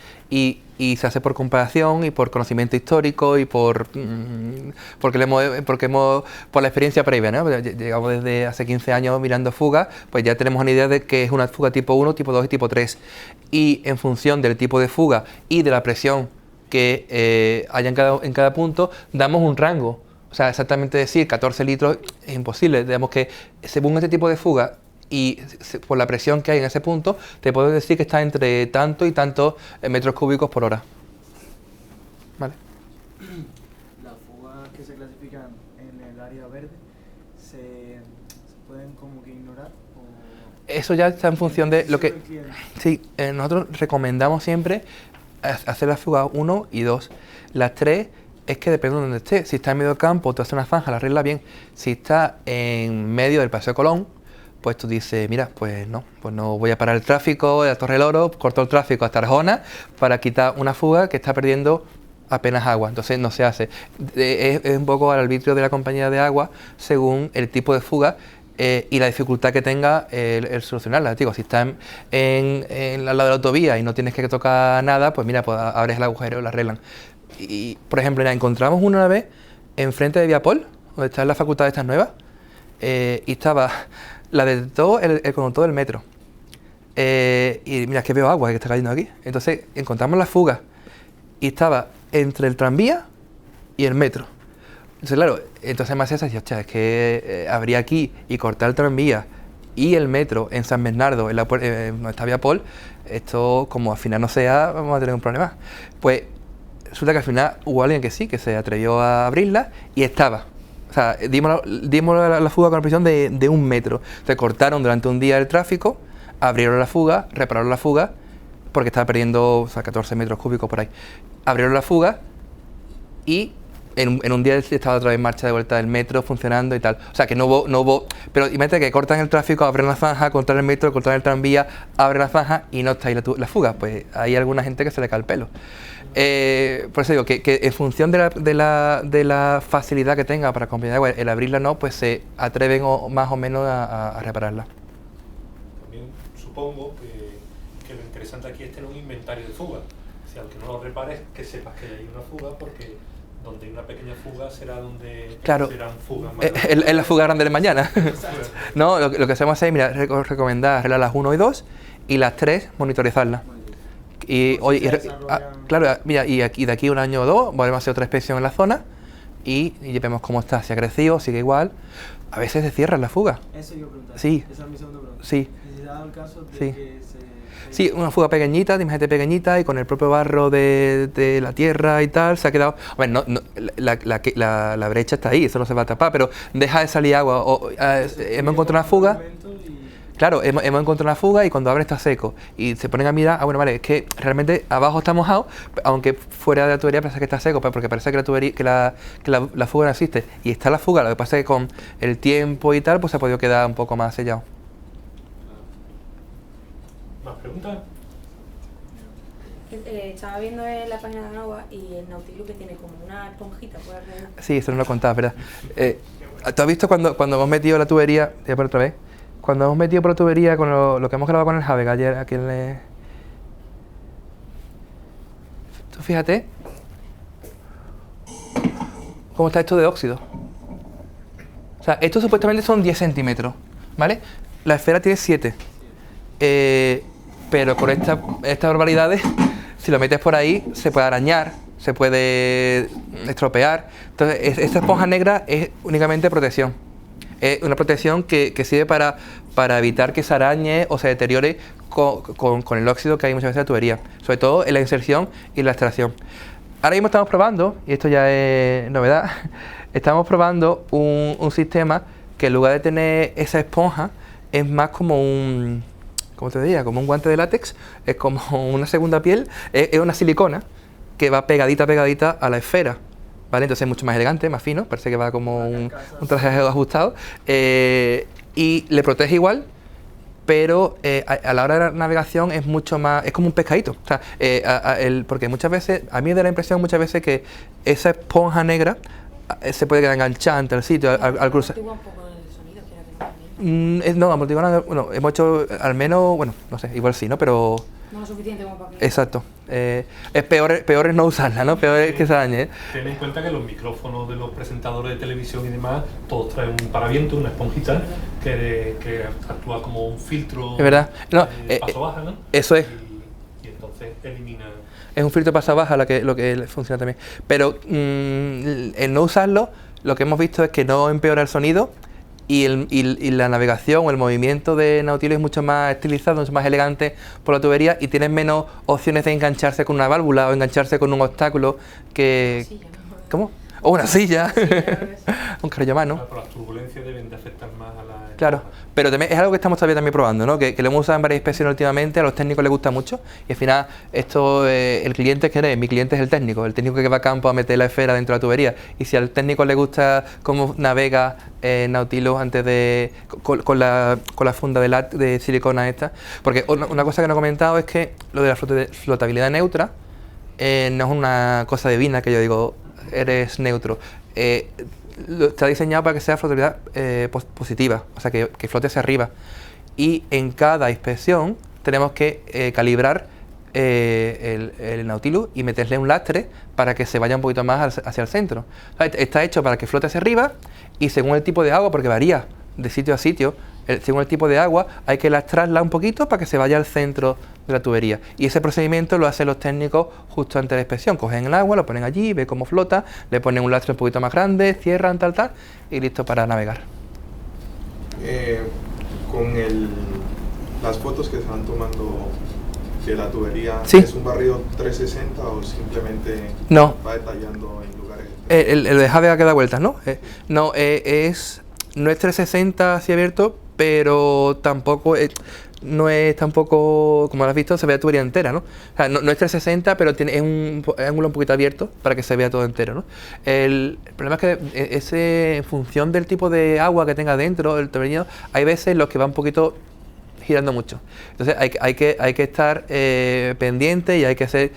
y se hace por comparación y por conocimiento histórico y por la experiencia previa, ¿no? Llegamos desde hace 15 años mirando fugas, pues ya tenemos una idea de que es una fuga tipo 1, tipo 2 y tipo 3. Y en función del tipo de fuga y de la presión que haya en cada punto, damos un rango. O sea, exactamente decir 14 litros es imposible. Digamos que según este tipo de fuga y por la presión que hay en ese punto, te puedo decir que está entre tanto y tantos metros cúbicos por hora. ¿Vale? Las fugas que se clasifican en el área verde se pueden como que ignorar. Eso ya está en función de lo que... Sí, nosotros recomendamos siempre hacer la fuga 1 y 2. Las 3 es que depende de donde esté. Si está en medio del campo, tú haces una zanja, la arreglas bien. Si está en medio del Paseo Colón, pues tú dices, mira, pues no voy a parar el tráfico de la Torre del Oro, corto el tráfico hasta Arjona para quitar una fuga que está perdiendo apenas agua. Entonces no se hace. Es un poco al arbitrio de la compañía de agua según el tipo de fuga y la dificultad que tenga el solucionarla. Digo, si está al lado de la autovía y no tienes que tocar nada, pues mira, pues abres el agujero y la arreglan. Y, por ejemplo, encontramos una vez enfrente de Viapol, donde está la facultad de estas nuevas, y estaba, la detectó el conductor del metro. Y mira, es que veo agua que está cayendo aquí. Entonces encontramos la fuga y estaba entre el tranvía y el metro. Entonces, claro, entonces más esa decía, hostia, es que habría aquí y cortar el tranvía y el metro en San Bernardo, donde está Viapol, esto como al final no sea, vamos a tener un problema. Pues resulta que al final hubo alguien que sí, que se atrevió a abrirla y estaba. O sea, dimos la fuga con la presión de 1 metro. Se cortaron durante un día el tráfico, abrieron la fuga, repararon la fuga, porque estaba perdiendo, o sea, 14 metros cúbicos por ahí. Abrieron la fuga y en un día estaba otra vez en marcha de vuelta del metro funcionando y tal. O sea, que no hubo... Pero imagínate que cortan el tráfico, abren la zanja, cortan el metro, cortan el tranvía, abren la zanja y no está ahí la fuga. Pues hay alguna gente que se le cae el pelo. Por eso digo que en función de la facilidad que tenga para acompañar agua, el abrirla no, pues se atreven más o menos a repararla. También supongo que lo interesante aquí es tener un inventario de fugas. Si aunque no lo repares, que sepas que hay una fuga, porque donde hay una pequeña fuga será donde serán fugas más grandes. Es la fuga grande de mañana. No, lo que hacemos es, mira, recomendar arreglar las 1 y 2 y las 3 monitorizarlas. Y claro, mira, y de aquí 1 año o 2 volvemos a hacer otra inspección en la zona y vemos cómo está, si ha crecido, sigue igual. A veces se cierran la fuga. Eso yo preguntar. Sí. Esa es mi segunda pregunta. Sí. Si se ha dado el caso de Sí. que se... Sí, una fuga pequeñita, imagínate pequeñita y con el propio barro de la tierra y tal, se ha quedado... Bueno, la brecha está ahí, eso no se va a tapar, pero deja de salir agua. Hemos encontrado una fuga... Claro, hemos encontrado una fuga y cuando abre está seco. Y se ponen a mirar, bueno, vale, es que realmente abajo está mojado, aunque fuera de la tubería parece que está seco, porque parece que la fuga no existe. Y está la fuga, lo que pasa es que con el tiempo y tal, pues se ha podido quedar un poco más sellado. ¿Más preguntas? Estaba viendo en la página de Anova y el Nautilus que tiene como una esponjita por alrededor. Sí, eso no lo contaba, ¿verdad? ¿Tú has visto cuando hemos metido la tubería, ya por otra vez? Cuando hemos metido por la tubería con lo que hemos grabado con el Javega ayer, aquí Tú fíjate cómo está esto de óxido. O sea, esto supuestamente son 10 centímetros, ¿vale? La esfera tiene 7. Pero con estas barbaridades, si lo metes por ahí, se puede arañar, se puede estropear. Entonces, esta esponja negra es únicamente protección. Es una protección que sirve para evitar que se arañe o se deteriore con el óxido que hay muchas veces en la tubería, sobre todo en la inserción y la extracción. Ahora mismo estamos probando, y esto ya es novedad, estamos probando un sistema que en lugar de tener esa esponja es más como un... ¿Cómo te diría? Como un guante de látex, es como una segunda piel, es una silicona que va pegadita a la esfera. ¿Vale? Entonces es mucho más elegante, más fino, parece que va como un traje ajustado y le protege igual, pero a la hora de la navegación es mucho más, es como un pescadito, o sea, porque muchas veces, a mí me da la impresión muchas veces que esa esponja negra se puede quedar enganchada ante el sitio al cruzar. Amortigua un poco el sonido, quiera que no también. No, amortiguar, bueno, hemos hecho al menos, bueno, no sé, igual sí, ¿no? Pero... No lo suficiente como para que... Exacto. Es peor es no usarla, ¿no? Peor es que se dañe. Ten en cuenta que los micrófonos de los presentadores de televisión y demás, todos traen un paraviento, una esponjita, que actúa como un filtro. Es verdad. No, paso baja, ¿no? Eso es. Y entonces elimina... Es un filtro paso baja lo que funciona también. Pero el no usarlo, lo que hemos visto es que no empeora el sonido y la navegación o el movimiento de Nautilus es mucho más estilizado, mucho más elegante por la tubería y tienes menos opciones de engancharse con una válvula o engancharse con un obstáculo que... Silla, ¿no? ¿Cómo? O una silla. ¿Ves? Un carrillo a mano. Claro, pero las turbulencias deben de afectar más a la... Claro, pero también es algo que estamos todavía también probando, ¿no? Que lo hemos usado en varias inspecciones últimamente, a los técnicos les gusta mucho y al final esto, el cliente que es, mi cliente es el técnico que va a campo a meter la esfera dentro de la tubería y si al técnico le gusta cómo navega Nautilus antes de con la funda de silicona esta, porque una cosa que no he comentado es que lo de la flotabilidad neutra no es una cosa divina que yo digo, eres neutro. está diseñado para que sea flotabilidad positiva, o sea, que flote hacia arriba. Y en cada inspección tenemos que calibrar el Nautilus y meterle un lastre para que se vaya un poquito más hacia el centro. O sea, está hecho para que flote hacia arriba y según el tipo de agua, porque varía de sitio a sitio, según el tipo de agua hay que lastrarla un poquito para que se vaya al centro de la tubería. Y ese procedimiento lo hacen los técnicos justo antes de la inspección. Cogen el agua, lo ponen allí, ve cómo flota, le ponen un lastre un poquito más grande, cierran, tal, y listo para navegar. Con las fotos que se van tomando de la tubería, sí. ¿Es un barrido 360 o simplemente no. va detallando en lugares? El de Havea que da vueltas, ¿no? No, no es 360 así abierto, pero tampoco no es tampoco, como lo has visto, se ve la tubería entera, ¿no? O sea, no es 360, pero es un ángulo un poquito abierto para que se vea todo entero, ¿no? El problema es que en función del tipo de agua que tenga dentro el tuberillo, hay veces los que van un poquito girando mucho. Entonces hay que estar pendiente y hay que hacer,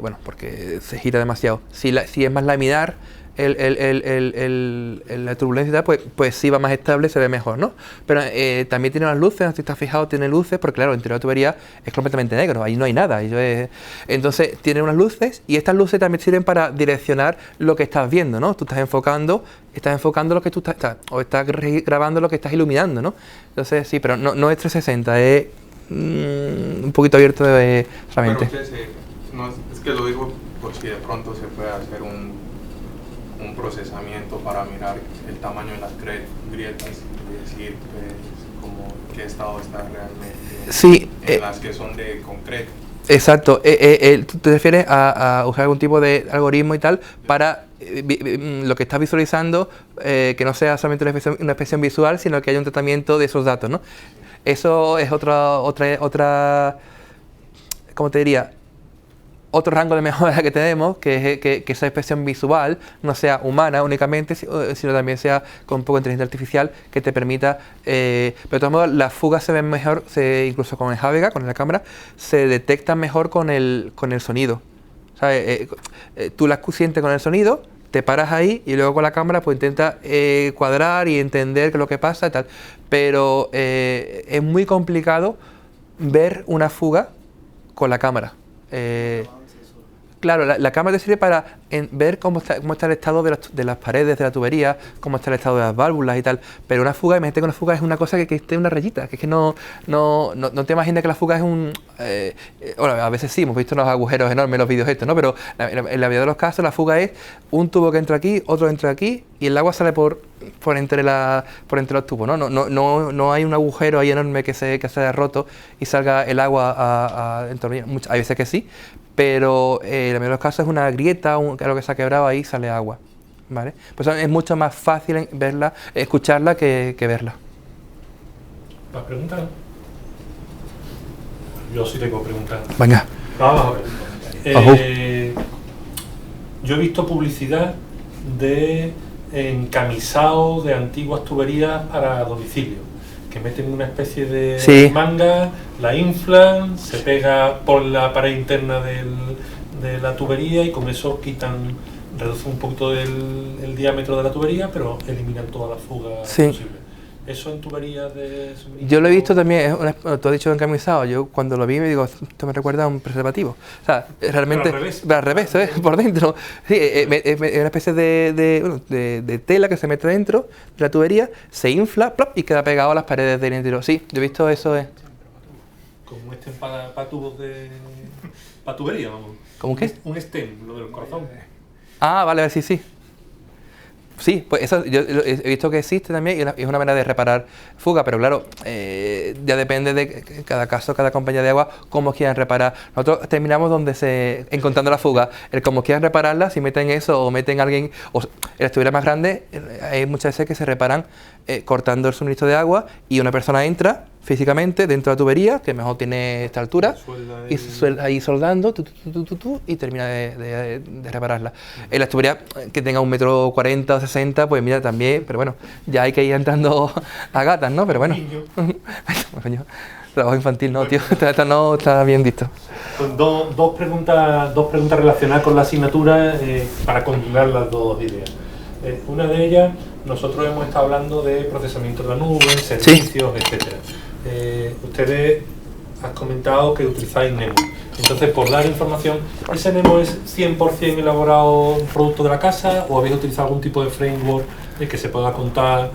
bueno, porque se gira demasiado. Si es más laminar, la turbulencia y tal, pues sí va más estable, se ve mejor, ¿no? Pero también tiene unas luces, si estás fijado, tiene luces, porque claro, el interior de la tubería es completamente negro, ahí no hay nada. Entonces tiene unas luces y estas luces también sirven para direccionar lo que estás viendo, ¿no? Tú estás enfocando lo que tú estás, o estás grabando lo que estás iluminando, ¿no? Entonces sí, pero no es 360, es un poquito abierto solamente. Pero es que lo digo por si de pronto se puede hacer un procesamiento para mirar el tamaño de las grietas y decir como qué estado está realmente, sí, en las que son de concreto. Exacto, tú te refieres a usar algún tipo de algoritmo y tal para lo que estás visualizando, que no sea solamente una expresión visual, sino que haya un tratamiento de esos datos, ¿no? Eso es otra, ¿cómo te diría? Otro rango de mejora que tenemos, que esa expresión visual no sea humana únicamente, sino también sea con un poco de inteligencia artificial que te permita, pero de todos modos las fugas se ven mejor, incluso con el Havea, con la cámara, se detectan mejor con el sonido. ¿Sabes? Tú las sientes con el sonido, te paras ahí y luego con la cámara pues intenta cuadrar y entender qué es lo que pasa y tal. Pero es muy complicado ver una fuga con la cámara. Claro, la cámara te sirve para ver cómo está el estado de las paredes de la tubería, cómo está el estado de las válvulas y tal, pero una fuga, imagínate que una fuga es una cosa que esté una rayita, que es que no te imaginas que la fuga es bueno, a veces sí, hemos visto unos agujeros enormes en los vídeos estos, ¿no? Pero en la mayoría de los casos la fuga es un tubo que entra aquí, otro entra aquí y el agua sale por entre los tubos, ¿no? No hay un agujero ahí enorme que se haya roto y salga el agua dentro de ella. Hay veces que sí, pero en la mayoría de los casos es una grieta, algo que se ha quebrado, ahí sale agua, ¿vale? Pues es mucho más fácil escucharla que verla. ¿Más preguntas? Yo sí tengo preguntas. Venga. Vamos a ver. Yo he visto publicidad de encamisado de antiguas tuberías para domicilio, que meten una especie de manga, la inflan, se pega por la pared interna de la tubería y con eso reducen un poquito el diámetro de la tubería, pero eliminan todas las fugas posibles. ¿Eso en tuberías de suministro? Yo lo he visto también, tú has dicho encamisado, yo cuando lo vi me digo, esto me recuerda a un preservativo. O sea, realmente al revés, por dentro. Sí, es una especie de tela que se mete dentro de la tubería, se infla ¡plop! Y queda pegado a las paredes del interior. Sí, yo he visto eso. Como para tubos para tubería, vamos. ¿Cómo qué? Un stem, lo del corazón. Ah, vale, sí. Sí, pues eso yo he visto que existe también y es una manera de reparar fuga, pero claro, ya depende de cada caso, cada compañía de agua, cómo quieran reparar. Nosotros terminamos encontrando la fuga. El cómo quieran repararla, si meten eso o meten a alguien, o en las tuberías más grandes, hay muchas veces que se reparan cortando el suministro de agua y una persona entra físicamente dentro de la tubería, que mejor tiene esta altura, y se suelda ahí soldando y termina de repararla. En las tuberías que tenga 1,40 m o 60 m, pues mira también, pero bueno, ya hay que ir entrando a gatas, ¿no? Pero bueno, trabajo infantil no, tío, esto no está bien visto. Pues dos preguntas relacionadas con la asignatura para conjugar las dos ideas. Una de ellas, nosotros hemos estado hablando de procesamiento de la nube, servicios, etcétera. Ustedes han comentado que utilizáis Nemo. Entonces, por dar información, ¿ese Nemo es 100% elaborado producto de la casa o habéis utilizado algún tipo de framework que se pueda contar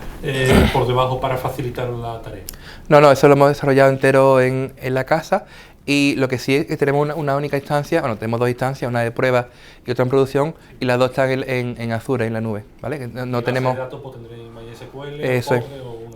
por debajo para facilitar la tarea? No, eso lo hemos desarrollado entero en la casa, y lo que sí es que tenemos una única instancia, bueno, tenemos dos instancias, una de prueba y otra en producción, y las dos están en Azure, en la nube, ¿vale? Que no tenemos... ¿Base de datos pues tendréis MySQL, eso es,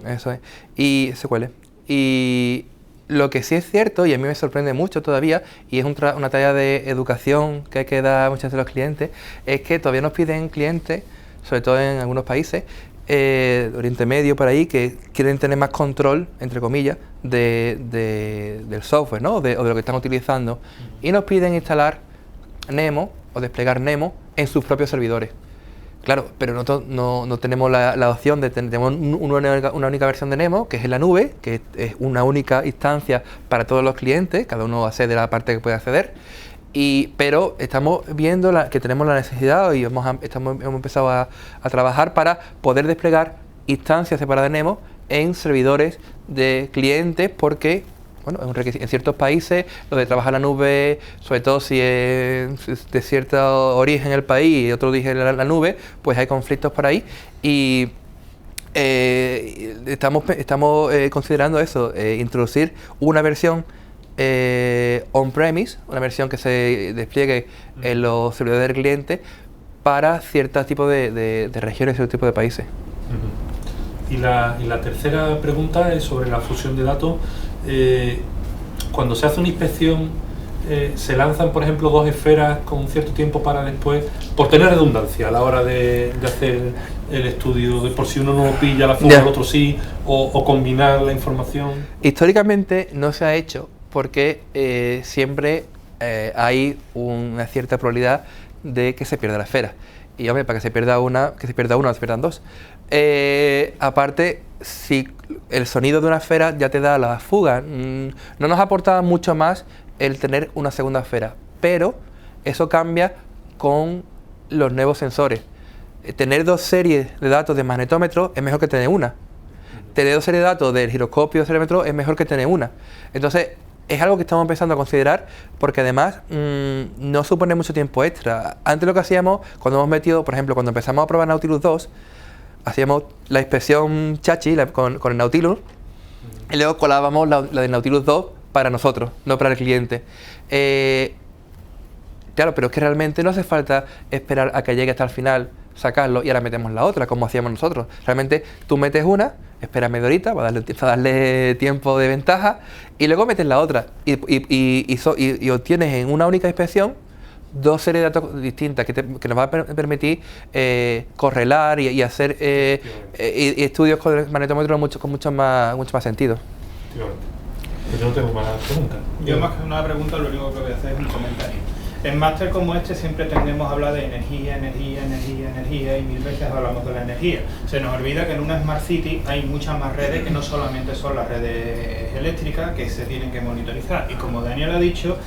eso es, y SQL. Y lo que sí es cierto, y a mí me sorprende mucho todavía, y es una tarea de educación que hay que dar a muchos de los clientes, es que todavía nos piden clientes, sobre todo en algunos países, de Oriente Medio, por ahí, que quieren tener más control, entre comillas, del software, ¿no? o de lo que están utilizando, y nos piden instalar Nemo o desplegar Nemo en sus propios servidores. Claro, pero nosotros no tenemos la opción de tenemos una única versión de Nemo, que es en la nube, que es una única instancia para todos los clientes, cada uno accede a la parte que puede acceder, pero estamos viendo que tenemos la necesidad y hemos empezado a trabajar para poder desplegar instancias separadas de Nemo en servidores de clientes, porque bueno, es un requisito. En ciertos países, lo de trabajar la nube, sobre todo si es de cierto origen el país y otro origen la nube, pues hay conflictos por ahí, y estamos considerando eso, introducir una versión on-premise, una versión que se despliegue en los servidores del cliente para ciertos tipos de regiones y ciertos tipos de países. Y la tercera pregunta es sobre la fusión de datos. Cuando se hace una inspección, se lanzan, por ejemplo, dos esferas con un cierto tiempo para después, por tener redundancia a la hora de hacer el estudio, de por si uno no pilla la fuga, el otro sí, o combinar la información. Históricamente no se ha hecho porque siempre hay una cierta probabilidad de que se pierda la esfera. Y hombre, para que se pierda una, no se pierdan dos. Aparte, si el sonido de una esfera ya te da la fuga, no nos aporta mucho más el tener una segunda esfera, pero eso cambia con los nuevos sensores. Tener dos series de datos de magnetómetro es mejor que tener una. Tener dos series de datos del giroscopio y acelerómetro es mejor que tener una. Entonces, es algo que estamos empezando a considerar, porque además no supone mucho tiempo extra. Antes lo que hacíamos, cuando hemos metido, por ejemplo, cuando empezamos a probar Nautilus 2, hacíamos la inspección chachi con el Nautilus, y luego colábamos la del Nautilus 2 para nosotros, no para el cliente. Claro, pero es que realmente no hace falta esperar a que llegue hasta el final, sacarlo y ahora metemos la otra, como hacíamos nosotros. Realmente tú metes una, esperas media horita para darle tiempo de ventaja, y luego metes la otra y obtienes en una única inspección dos series de datos distintas que nos va a permitir correlar y hacer y estudios con el magnetómetro con mucho más sentido. Yo no tengo más preguntas. Yo más que una pregunta, lo único que voy a hacer es un comentario. En máster como este siempre tendemos a hablar de energía, y mil veces hablamos de la energía. Se nos olvida que en una Smart City hay muchas más redes que no solamente son las redes eléctricas que se tienen que monitorizar. Y como Daniel ha dicho,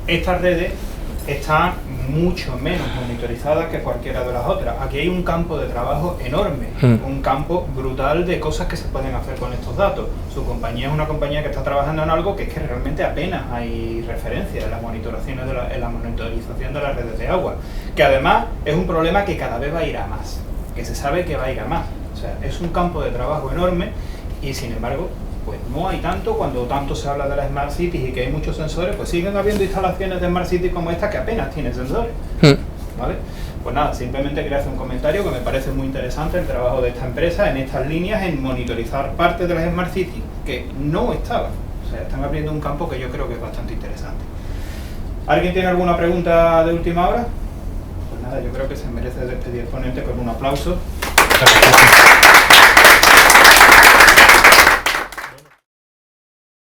estas redes están mucho menos monitorizadas que cualquiera de las otras. Aquí hay un campo de trabajo enorme, un campo brutal de cosas que se pueden hacer con estos datos. Su compañía es una compañía que está trabajando en algo que es que realmente apenas hay referencia en la monitorización de las redes de agua, que además es un problema que cada vez va a ir a más, que se sabe que va a ir a más. O sea, es un campo de trabajo enorme y sin embargo pues no hay tanto. Cuando tanto se habla de las Smart Cities y que hay muchos sensores, pues siguen habiendo instalaciones de Smart Cities como esta que apenas tienen sensores. ¿Vale? Pues nada, simplemente quería hacer un comentario que me parece muy interesante el trabajo de esta empresa en estas líneas, en monitorizar parte de las Smart Cities que no estaban. O sea, están abriendo un campo que yo creo que es bastante interesante. ¿Alguien tiene alguna pregunta de última hora? Pues nada, yo creo que se merece despedir el ponente con un aplauso.